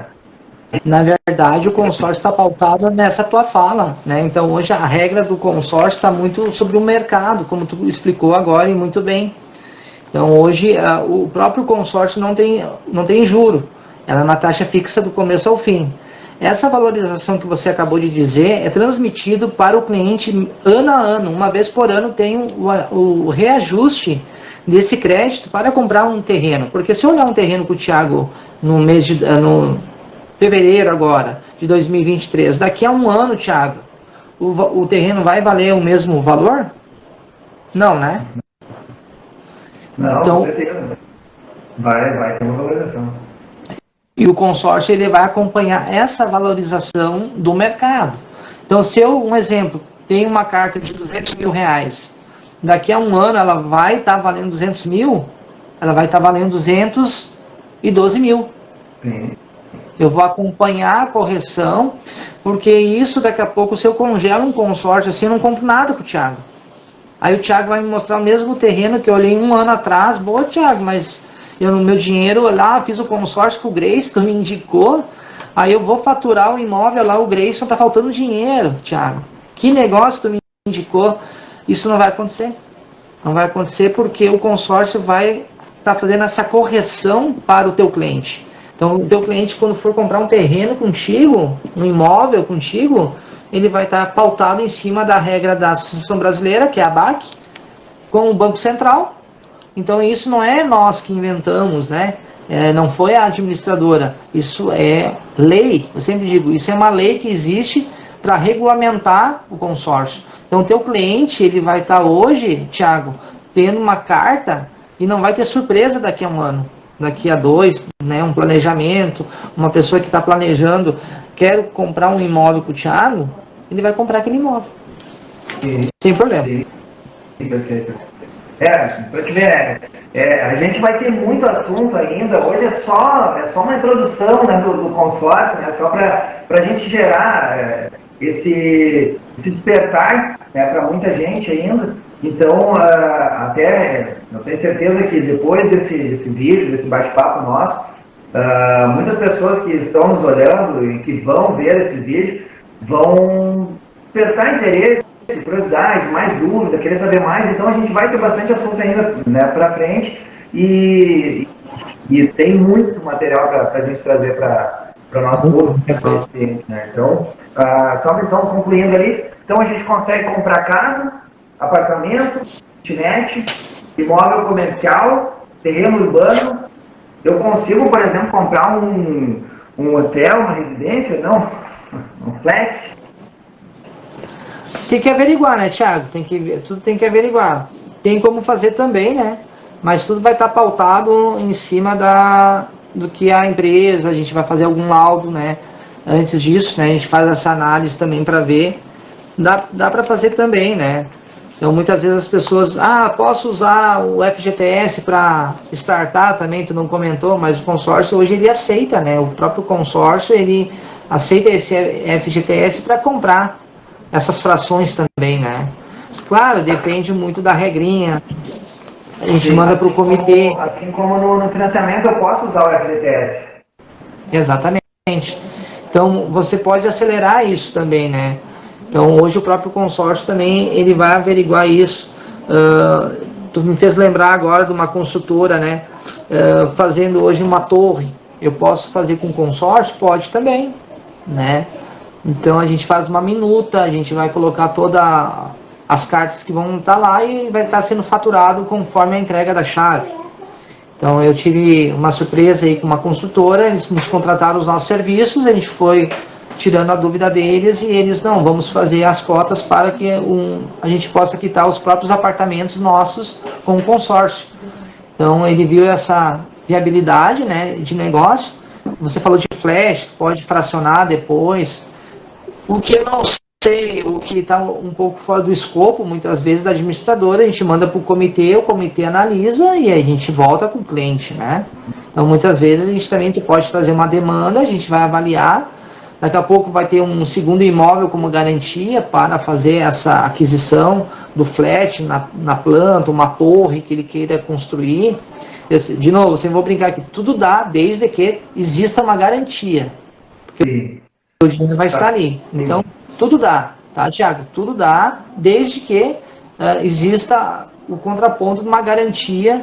Na verdade, o consórcio está pautado nessa tua fala, né? Então, hoje a regra do consórcio está muito sobre o mercado, como tu explicou agora e muito bem. Então, hoje o próprio consórcio não tem juro, ela é uma taxa fixa do começo ao fim. Essa valorização que você acabou de dizer é transmitido para o cliente ano a ano, uma vez por ano tem o reajuste desse crédito para comprar um terreno. Porque se eu olhar um terreno com o Thiago no fevereiro agora, de 2023, daqui a um ano, Thiago, o terreno vai valer o mesmo valor? Não, né? Não, então, com certeza. Vai ter uma valorização. E o consórcio ele vai acompanhar essa valorização do mercado. Então, se eu, um exemplo, tenho uma carta de 200 mil reais, daqui a um ano ela vai estar valendo 200 mil, ela vai estar valendo 212 mil. Sim. Eu vou acompanhar a correção, porque isso daqui a pouco, se eu congelo um consórcio assim, eu não compro nada com o Thiago. Aí o Thiago vai me mostrar o mesmo terreno que eu olhei um ano atrás. Boa, Thiago, mas eu no meu dinheiro lá, fiz o consórcio com o Grayson, me indicou, aí eu vou faturar o imóvel lá, o Grayson tá faltando dinheiro, Thiago. Que negócio tu me indicou? Isso não vai acontecer. Não vai acontecer porque o consórcio vai estar fazendo essa correção para o teu cliente. Então, o teu cliente, quando for comprar um terreno contigo, um imóvel contigo, ele vai estar pautado em cima da regra da Associação Brasileira, que é a ABAC, com o Banco Central. Então isso não é nós que inventamos, né? Não foi a administradora, isso é lei. Eu sempre digo, isso é uma lei que existe para regulamentar o consórcio. Então o teu cliente, ele vai estar hoje, Thiago, tendo uma carta e não vai ter surpresa daqui a um ano, daqui a 2, né? Um planejamento, uma pessoa que está planejando, quero comprar um imóvel com o Thiago, ele vai comprar aquele imóvel. Sim. Sem problema. Sim, perfeito. Para te ver, a gente vai ter muito assunto ainda. Hoje é só uma introdução, né, do consórcio, né, só para a gente gerar esse despertar, né, para muita gente ainda. Então, até eu tenho certeza que depois desse vídeo, desse bate-papo nosso, muitas pessoas que estão nos olhando e que vão ver esse vídeo vão despertar interesse, curiosidade, mais dúvida, querer saber mais. Então a gente vai ter bastante assunto ainda, né, para frente e tem muito material para a gente trazer para o nosso público, para o nosso cliente, né? Então, só então concluindo ali, então a gente consegue comprar casa, apartamento, kitnet, imóvel comercial, terreno urbano. Eu consigo, por exemplo, comprar um hotel, uma residência? Não, um flat. Tem que averiguar, né, Thiago? Tudo tem que averiguar. Tem como fazer também, né? Mas tudo vai estar pautado em cima do que a empresa, a gente vai fazer algum laudo, né? Antes disso, né, a gente faz essa análise também para ver. Dá para fazer também, né? Então, muitas vezes as pessoas, posso usar o FGTS para startar também, tu não comentou, mas o consórcio hoje ele aceita, né? O próprio consórcio, ele aceita esse FGTS para comprar essas frações também, né? Claro, depende muito da regrinha. A gente manda para o comitê. Assim como no financiamento eu posso usar o FGTS. Exatamente. Então, você pode acelerar isso também, né? Então, hoje o próprio consórcio também, ele vai averiguar isso. Tu me fez lembrar agora de uma consultora, né? Fazendo hoje uma torre. Eu posso fazer com consórcio? Pode também, né? Então, a gente faz uma minuta, a gente vai colocar todas as cartas que vão estar lá e vai estar sendo faturado conforme a entrega da chave. Então eu tive uma surpresa aí com uma consultora, eles nos contrataram os nossos serviços, a gente foi tirando a dúvida deles e eles, não, vamos fazer as cotas para que a gente possa quitar os próprios apartamentos nossos com o consórcio. Então ele viu essa viabilidade, né, de negócio. Você falou de flash, pode fracionar depois. O que eu não sei, o que está um pouco fora do escopo, muitas vezes, da administradora, a gente manda para o comitê analisa e aí a gente volta com o cliente, né? Então, muitas vezes, a gente também pode trazer uma demanda, a gente vai avaliar, daqui a pouco vai ter um segundo imóvel como garantia para fazer essa aquisição do flat na planta, uma torre que ele queira construir. De novo, você vou brincar aqui, tudo dá desde que exista uma garantia. Porque o dinheiro vai estar ali. Então, tudo dá, tá, Tiago? Tudo dá, desde que exista o contraponto de uma garantia,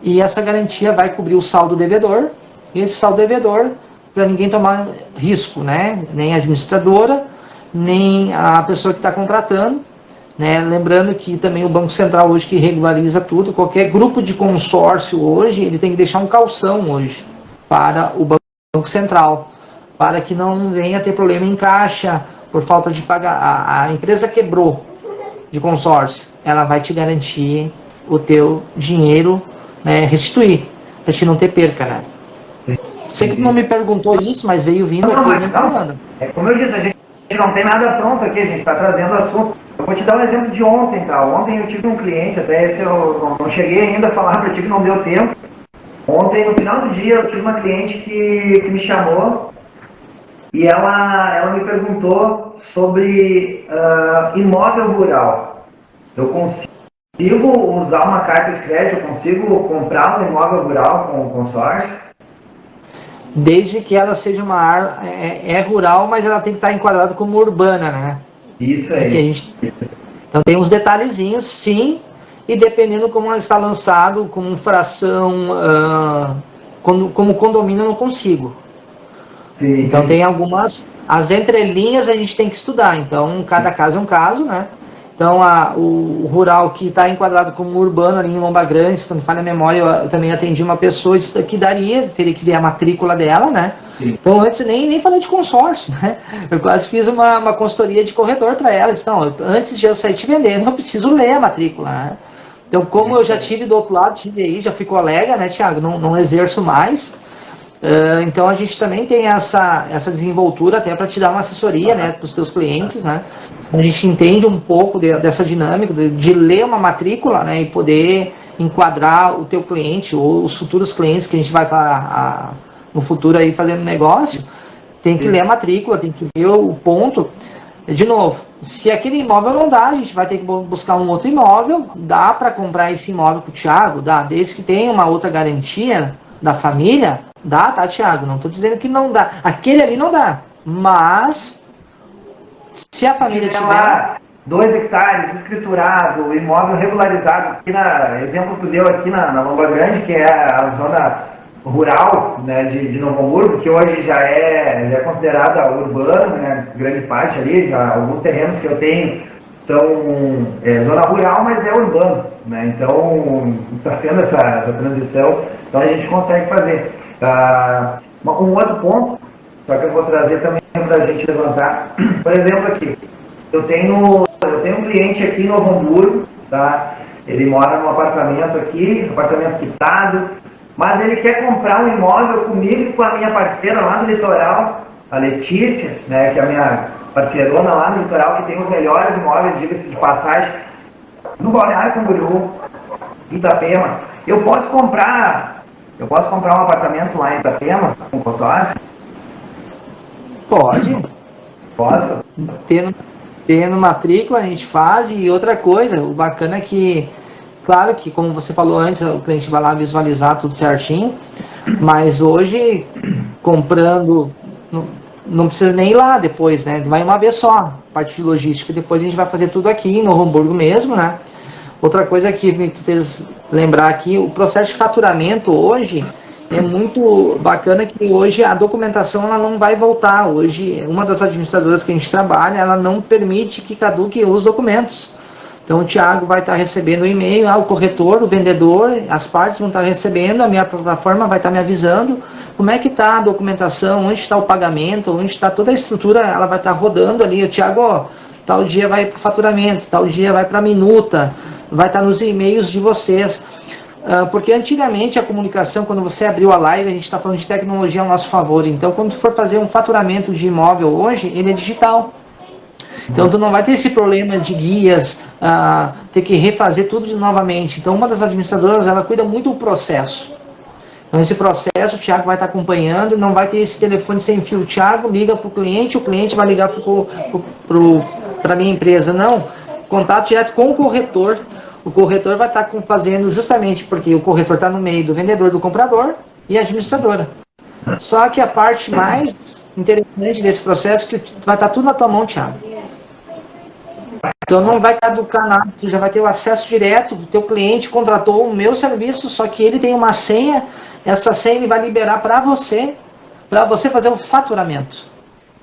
e essa garantia vai cobrir o saldo devedor, e esse saldo devedor, para ninguém tomar risco, né? Nem a administradora, nem a pessoa que está contratando, né? Lembrando que também o Banco Central hoje que regulariza tudo, qualquer grupo de consórcio hoje, ele tem que deixar um calção hoje para o Banco Central, para que não venha ter problema em caixa, por falta de pagar. A empresa quebrou de consórcio, ela vai te garantir o teu dinheiro, né, restituir, para te não ter perca, né? Sei que tu não me perguntou isso, mas veio vindo não, aqui mas me não, falando. como eu disse, a gente não tem nada pronto aqui, a gente está trazendo assunto. Eu vou te dar um exemplo de ontem, tá? Ontem eu tive um cliente, até esse eu não cheguei ainda a falar para ti que não deu tempo. Ontem, no final do dia, eu tive uma cliente que me chamou e ela me perguntou sobre imóvel rural. Eu consigo usar uma carta de crédito, eu consigo comprar um imóvel rural com o consórcio? Desde que ela seja uma área, rural, mas ela tem que estar enquadrada como urbana, né? Isso aí. Então tem uns detalhezinhos, sim, e dependendo como ela está lançado, como fração, como condomínio eu não consigo. Sim. Então tem algumas, as entrelinhas a gente tem que estudar, então cada caso é um caso, né? Então o rural que está enquadrado como urbano ali em Lomba Grande, se não me falha a memória, eu também atendi uma pessoa que teria que ver a matrícula dela, né? Sim. Então antes nem falei de consórcio, né? Eu quase fiz uma consultoria de corredor para ela. Então, antes de eu sair te vendendo, eu preciso ler a matrícula, né? Então, como eu já tive do outro lado, tive aí, já fui colega, né, Thiago? Não exerço mais. Então a gente também tem essa desenvoltura até para te dar uma assessoria, né, para os teus clientes, né? A gente entende um pouco dessa dinâmica de ler uma matrícula, né, e poder enquadrar o teu cliente ou os futuros clientes que a gente vai estar no futuro aí fazendo negócio. Tem que ler a matrícula, tem que ver o ponto. De novo, se aquele imóvel não dá, a gente vai ter que buscar um outro imóvel. Dá para comprar esse imóvel com o Thiago? Dá, desde que tenha uma outra garantia da família. Dá, tá, Thiago? Não estou dizendo que não dá. Aquele ali não dá. Mas, se a família tiver lá 2 hectares, escriturado, imóvel regularizado, aqui exemplo que tu deu aqui na Lomba Grande, que é a zona rural, né, de Novo Hamburgo, que hoje já é considerada urbana, né, grande parte ali, alguns terrenos que eu tenho são zona rural, mas é urbano, né, então está sendo essa transição, então a gente consegue fazer. Um outro ponto, só que eu vou trazer também para a gente levantar, por exemplo aqui, eu tenho um cliente aqui em Novo Hamburgo, tá? Ele mora num apartamento aqui, apartamento quitado, mas ele quer comprar um imóvel comigo e com a minha parceira lá no litoral, a Letícia, né, que é a minha parceirona lá no litoral, que tem os melhores imóveis, diga-se de passagem, no Balneário Camboriú, Itapema. Eu posso comprar um apartamento lá em Itapema, com consórcio? Pode. Posso? Tendo matrícula, a gente faz. E outra coisa, o bacana é que, claro que, como você falou antes, o cliente vai lá visualizar tudo certinho, mas hoje, comprando, não precisa nem ir lá depois, né? Vai uma vez só, parte de logística. Depois a gente vai fazer tudo aqui em Novo Hamburgo mesmo, né? Outra coisa que me fez lembrar aqui, o processo de faturamento hoje é muito bacana, que hoje a documentação ela não vai voltar. Hoje, uma das administradoras que a gente trabalha, ela não permite que caduque os documentos. Então o Thiago vai estar recebendo o e-mail, o corretor, o vendedor, as partes vão estar recebendo, a minha plataforma vai estar me avisando como é que está a documentação, onde está o pagamento, onde está toda a estrutura, ela vai estar rodando ali. O Thiago, ó, tal dia vai para o faturamento, tal dia vai para a minuta, vai estar nos e-mails de vocês. Porque antigamente a comunicação, quando você abriu a live, a gente está falando de tecnologia ao nosso favor. Então, quando tu for fazer um faturamento de imóvel hoje, ele é digital. Então, tu não vai ter esse problema de guias, ter que refazer tudo de novamente. Então, uma das administradoras, ela cuida muito do processo. Então, esse processo, o Thiago vai estar acompanhando, não vai ter esse telefone sem fio. O Thiago liga para o cliente vai ligar para a minha empresa. Não, contato direto com o corretor. O corretor vai estar fazendo justamente porque o corretor está no meio do vendedor, do comprador e a administradora. Só que a parte mais interessante desse processo é que vai estar tudo na tua mão, Thiago. Então não vai caducar nada, tu já vai ter o acesso direto, o teu cliente contratou o meu serviço, só que ele tem uma senha, essa senha ele vai liberar para você fazer o faturamento.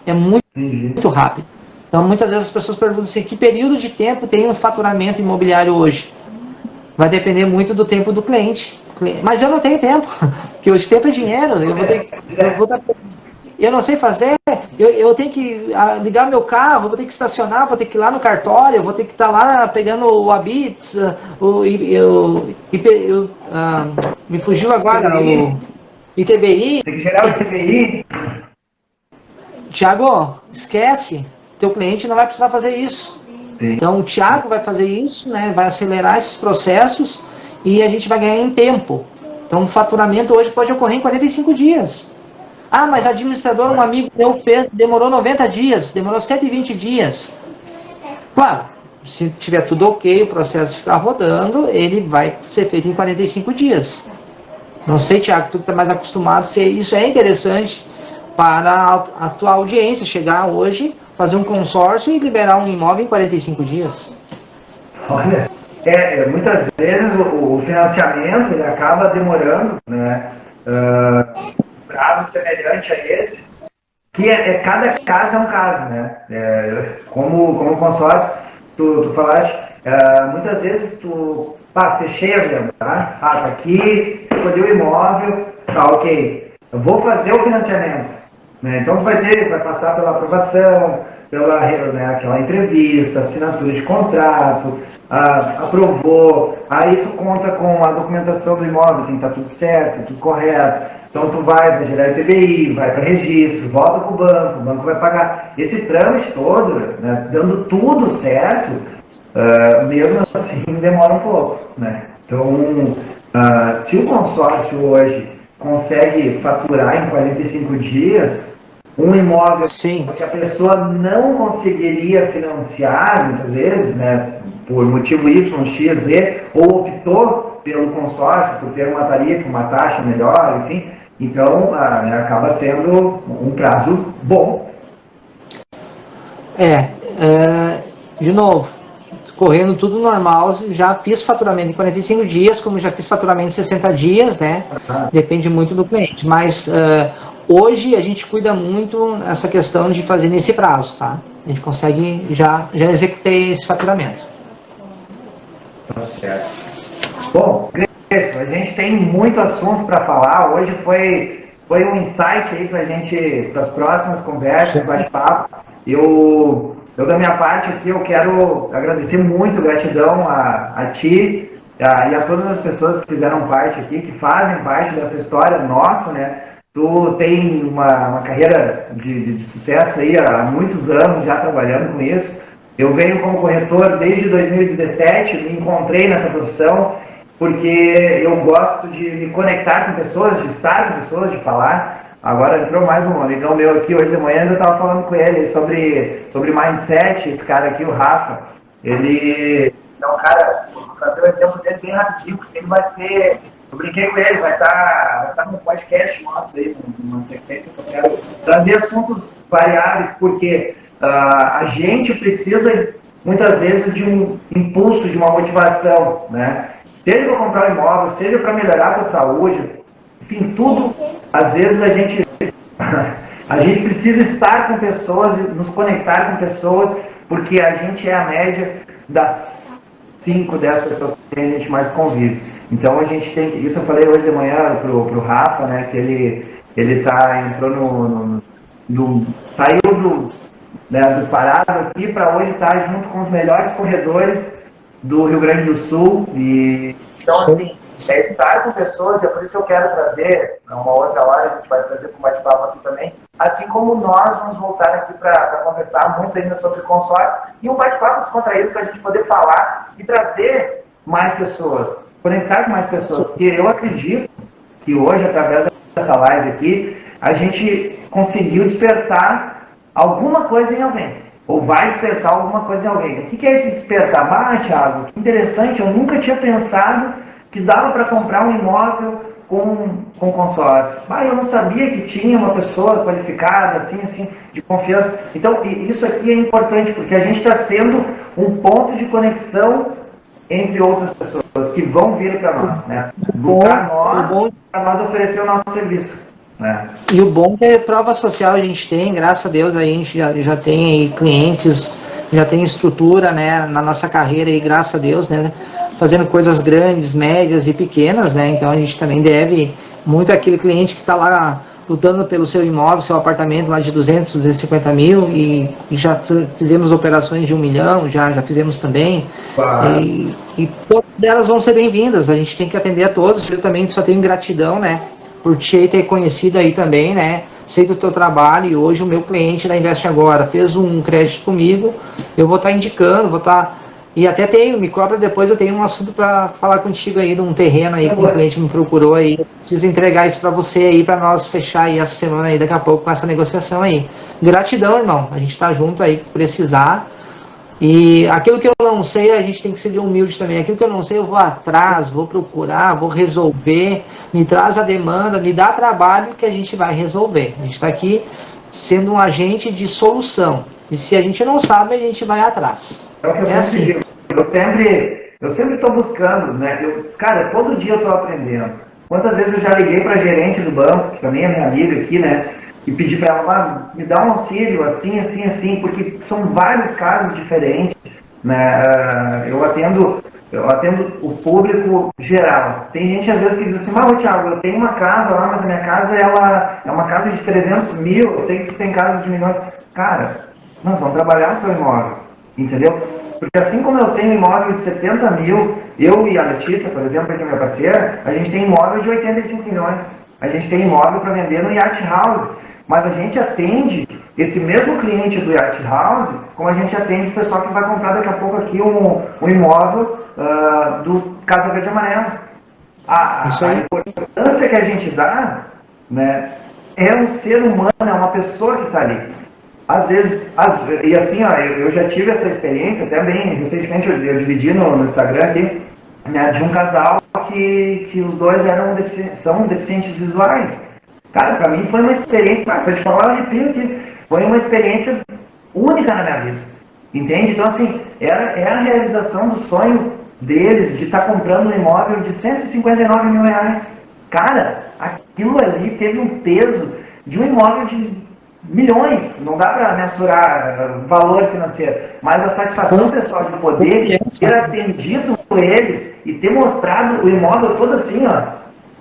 É muito rápido. Então muitas vezes as pessoas perguntam assim, que período de tempo tem um faturamento imobiliário hoje? Vai depender muito do tempo do cliente. Mas eu não tenho tempo, porque hoje tempo é dinheiro, eu não sei fazer, eu tenho que ligar meu carro, vou ter que estacionar, vou ter que ir lá no cartório, vou ter que estar lá pegando o Habits, me fugiu agora, o ITBI. Tem que gerar o ITBI. Thiago, esquece, teu cliente não vai precisar fazer isso. Sim. Então o Thiago vai fazer isso, né, vai acelerar esses processos e a gente vai ganhar em tempo. Então o faturamento hoje pode ocorrer em 45 dias. Mas administrador, um amigo meu fez, demorou 90 dias, demorou 120 dias. Claro, se tiver tudo ok, o processo ficar rodando, ele vai ser feito em 45 dias. Não sei, Thiago, tu que está mais acostumado, se isso é interessante para a tua audiência, chegar hoje, fazer um consórcio e liberar um imóvel em 45 dias. Olha, muitas vezes o financiamento ele acaba demorando, né? Prazo semelhante a esse, que cada caso é um caso, né? Como consórcio, tu falaste, muitas vezes fechei a venda, tá? Tá aqui, escolhi o imóvel, tá, ok, eu vou fazer o financiamento, né? Então tu vai passar pela aprovação, pela aquela entrevista, assinatura de contrato, aprovou, aí tu conta com a documentação do imóvel, tem que estar tudo certo, tudo correto. Então tu vai gerar ITBI, vai para registro, volta para o banco vai pagar. Esse trâmite todo, né, dando tudo certo, mesmo assim demora um pouco, né? Então, se o consórcio hoje consegue faturar em 45 dias, um imóvel Sim. que a pessoa não conseguiria financiar, muitas vezes, né, por motivo Y, X, Z, ou optou pelo consórcio, por ter uma tarifa, uma taxa melhor, enfim, então acaba sendo um prazo bom. De novo, correndo tudo normal, já fiz faturamento em 45 dias, como já fiz faturamento em 60 dias, né? Depende muito do cliente, mas hoje a gente cuida muito essa questão de fazer nesse prazo, tá? A gente consegue, já executei esse faturamento. Tá certo. Bom, a gente tem muito assunto para falar. Hoje foi um insight aí para as próximas conversas, bate-papo. Eu da minha parte aqui, eu quero agradecer muito, gratidão a ti e a todas as pessoas que fizeram parte aqui, que fazem parte dessa história nossa, né? Tu tem uma carreira de sucesso aí há muitos anos já trabalhando com isso. Eu venho como corretor desde 2017, me encontrei nessa profissão, porque eu gosto de me conectar com pessoas, de estar com pessoas, de falar. Agora entrou mais um amigão meu aqui, hoje de manhã eu estava falando com ele sobre mindset, esse cara aqui, o Rafa. Ele é um cara, vou trazer o exemplo dele bem rapidinho, porque ele vai ser, eu brinquei com ele, vai estar no podcast nosso aí, numa sequência que eu quero trazer assuntos variáveis, porque a gente precisa muitas vezes de um impulso, de uma motivação, né? Seja para comprar um imóvel, seja para melhorar a sua saúde, enfim, tudo, às vezes a gente precisa estar com pessoas, nos conectar com pessoas, porque a gente é a média das 5, 10 pessoas que a gente mais convive. Então a gente tem, isso eu falei hoje de manhã pro Rafa, né, que ele entrou saiu do parado aqui para hoje estar junto com os melhores corredores do Rio Grande do Sul. E então assim, é estar com pessoas, e é por isso que eu quero trazer, uma outra hora a gente vai trazer para o bate-papo aqui também, assim como nós vamos voltar aqui para conversar muito ainda sobre consórcio, e um bate-papo descontraído para a gente poder falar e trazer mais pessoas, conectar com mais pessoas, porque eu acredito que hoje, através dessa live aqui, a gente conseguiu despertar alguma coisa em alguém, ou vai despertar alguma coisa em alguém. O que é esse despertar? Ah, Thiago, que interessante, eu nunca tinha pensado que dava para comprar um imóvel com consórcio. Eu não sabia que tinha uma pessoa qualificada, assim, de confiança. Então, isso aqui é importante, porque a gente está sendo um ponto de conexão entre outras pessoas que vão vir para nós, né? Buscar nós, para nós oferecer o nosso serviço. Né? E o bom é que prova social a gente tem, graças a Deus, aí a gente já tem aí clientes, já tem estrutura, né, na nossa carreira aí, graças a Deus, né? Fazendo coisas grandes, médias e pequenas, né? Então a gente também deve muito àquele cliente que está lá lutando pelo seu imóvel, seu apartamento lá de 200, 250 mil, e já fizemos operações de 1 milhão, já fizemos também. E todas elas vão ser bem-vindas, a gente tem que atender a todos. Eu também só tenho gratidão, né, por te ter conhecido aí também, né? Sei do teu trabalho, e hoje o meu cliente da Investe Agora fez um crédito comigo, eu vou estar indicando, e até me cobra depois, eu tenho um assunto para falar contigo aí, de um terreno aí que o cliente me procurou aí. Eu preciso entregar isso para você aí, para nós fechar aí essa semana aí, daqui a pouco, com essa negociação aí. Gratidão, irmão. A gente tá junto aí, que precisar. E aquilo que eu não sei, a gente tem que ser humilde também. Aquilo que eu não sei, eu vou atrás, vou procurar, vou resolver. Me traz a demanda, me dá trabalho que a gente vai resolver. A gente está aqui sendo um agente de solução. E se a gente não sabe, a gente vai atrás. É assim. Eu sempre estou buscando, né? Cara, todo dia eu estou aprendendo. Quantas vezes eu já liguei para a gerente do banco, que também é minha amiga aqui, né? E pedi para ela, me dá um auxílio, assim, porque são vários casos diferentes, né? Eu atendo o público geral. Tem gente às vezes que diz assim, Thiago, eu tenho uma casa lá, mas a minha casa ela é uma casa de 300 mil, eu sei que tu tem casas de milhões. Cara, nós vamos trabalhar no seu imóvel, entendeu? Porque assim como eu tenho imóvel de 70 mil, eu e a Letícia, por exemplo, que é minha parceira, a gente tem imóvel de 85 milhões. A gente tem imóvel para vender no Yacht House. Mas a gente atende esse mesmo cliente do Yacht House, como a gente atende o pessoal que vai comprar daqui a pouco aqui um imóvel do Casa Verde e Amarela. A importância que a gente dá, né, é um ser humano, é uma pessoa que está ali. Às vezes, e assim, eu já tive essa experiência, até bem recentemente eu dividi no Instagram aqui, né, de um casal que os dois são deficientes visuais. Cara, pra mim foi uma experiência, se eu te falar, eu arrepio que foi uma experiência única na minha vida, entende? Então assim, é a realização do sonho deles de estar comprando um imóvel de 159 mil reais. Cara, aquilo ali teve um peso de um imóvel de milhões, não dá para mensurar valor financeiro, mas a satisfação pessoal de poder ter atendido eles e ter mostrado o imóvel todo assim,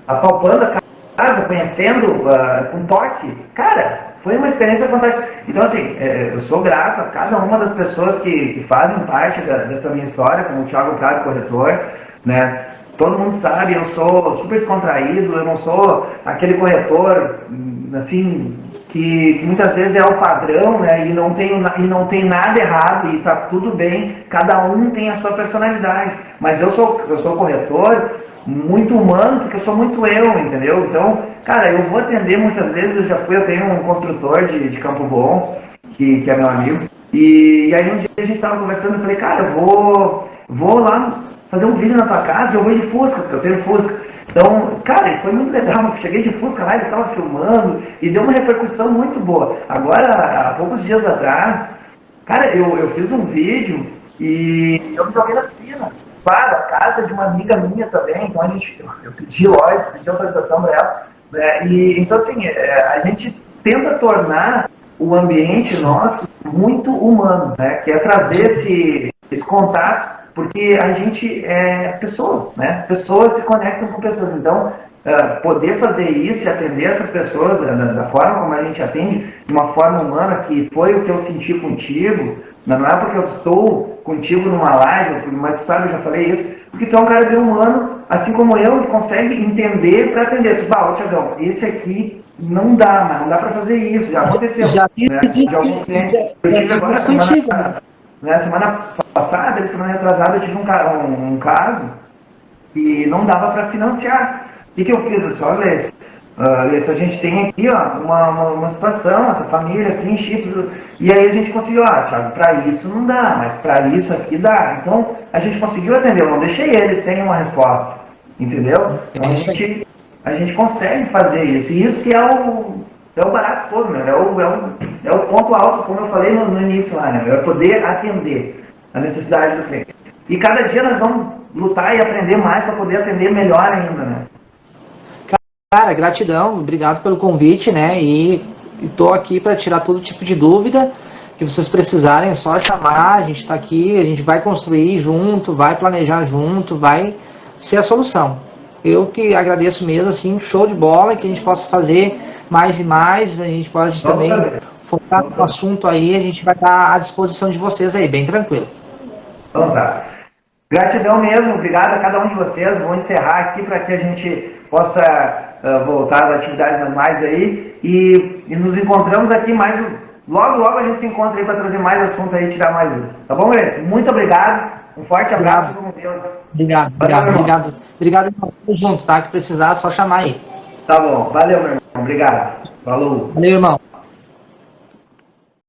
apalpando a casa, conhecendo com toque, cara, foi uma experiência fantástica. Então assim, eu sou grato a cada uma das pessoas que fazem parte dessa minha história, como o Thiago Prado, corretor, né? todo mundo sabe, eu sou super descontraído, eu não sou aquele corretor, assim, que muitas vezes é o padrão, né, e não tem nada errado, e tá tudo bem, cada um tem a sua personalidade, mas eu sou corretor muito humano, porque eu sou muito eu, entendeu? Então, cara, eu vou atender muitas vezes, eu tenho um construtor de Campo Bom, que é meu amigo, e aí um dia a gente tava conversando, eu falei, cara, eu vou lá fazer um vídeo na tua casa e eu vou de Fusca, porque eu tenho Fusca. Então, cara, foi muito legal, eu cheguei de Fusca lá, ele estava filmando e deu uma repercussão muito boa. Agora, há poucos dias atrás, cara, eu fiz um vídeo e eu me joguei na piscina. Claro, a casa de uma amiga minha também, então eu pedi, lógico, pedi autorização para ela. Então, assim, a gente tenta tornar o ambiente nosso muito humano, né? Que é trazer esse contato, porque a gente é pessoa, né? Pessoas se conectam com pessoas. Então, poder fazer isso e atender essas pessoas da forma como a gente atende, de uma forma humana, que foi o que eu senti contigo, não é porque eu estou contigo numa live, mas tu sabe, eu já falei isso, porque tu é um cara bem humano, assim como eu, que consegue entender para atender. Tu, ô Thiagão, esse aqui não dá, mas não dá para fazer isso, já aconteceu. Já né? Já algum tempo. Eu tive agora semana passada, semana retrasada, eu tive um caso que não dava para financiar. O que eu fiz? Eu disse, olha, a gente tem aqui uma situação, essa família assim, chips, e aí a gente conseguiu, Thiago, para isso não dá, mas para isso aqui dá. Então a gente conseguiu atender, eu não deixei ele sem uma resposta, entendeu? Então a gente consegue fazer isso, e isso que é o barato todo, né? É o ponto alto, como eu falei no início lá, né? É poder atender a necessidade do cliente. E cada dia nós vamos lutar e aprender mais para poder atender melhor ainda, né? Cara, gratidão, obrigado pelo convite, né? E estou aqui para tirar todo tipo de dúvida que vocês precisarem, é só chamar, a gente está aqui, a gente vai construir junto, vai planejar junto, vai ser a solução. Eu que agradeço mesmo, assim, show de bola, que a gente possa fazer mais e mais, a gente pode também focar no assunto aí, a gente vai estar à disposição de vocês aí, bem tranquilo. Então tá. Gratidão mesmo, obrigado a cada um de vocês, vou encerrar aqui para que a gente possa voltar às atividades normais aí e nos encontramos aqui logo a gente se encontra aí para trazer mais assunto aí e tirar mais um. Tá bom, galera? Muito obrigado, um forte abraço, com Deus. Obrigado, irmão. Tamo junto, tá? Que precisar, é só chamar aí. Tá bom, valeu, meu irmão, obrigado. Falou. Valeu, irmão.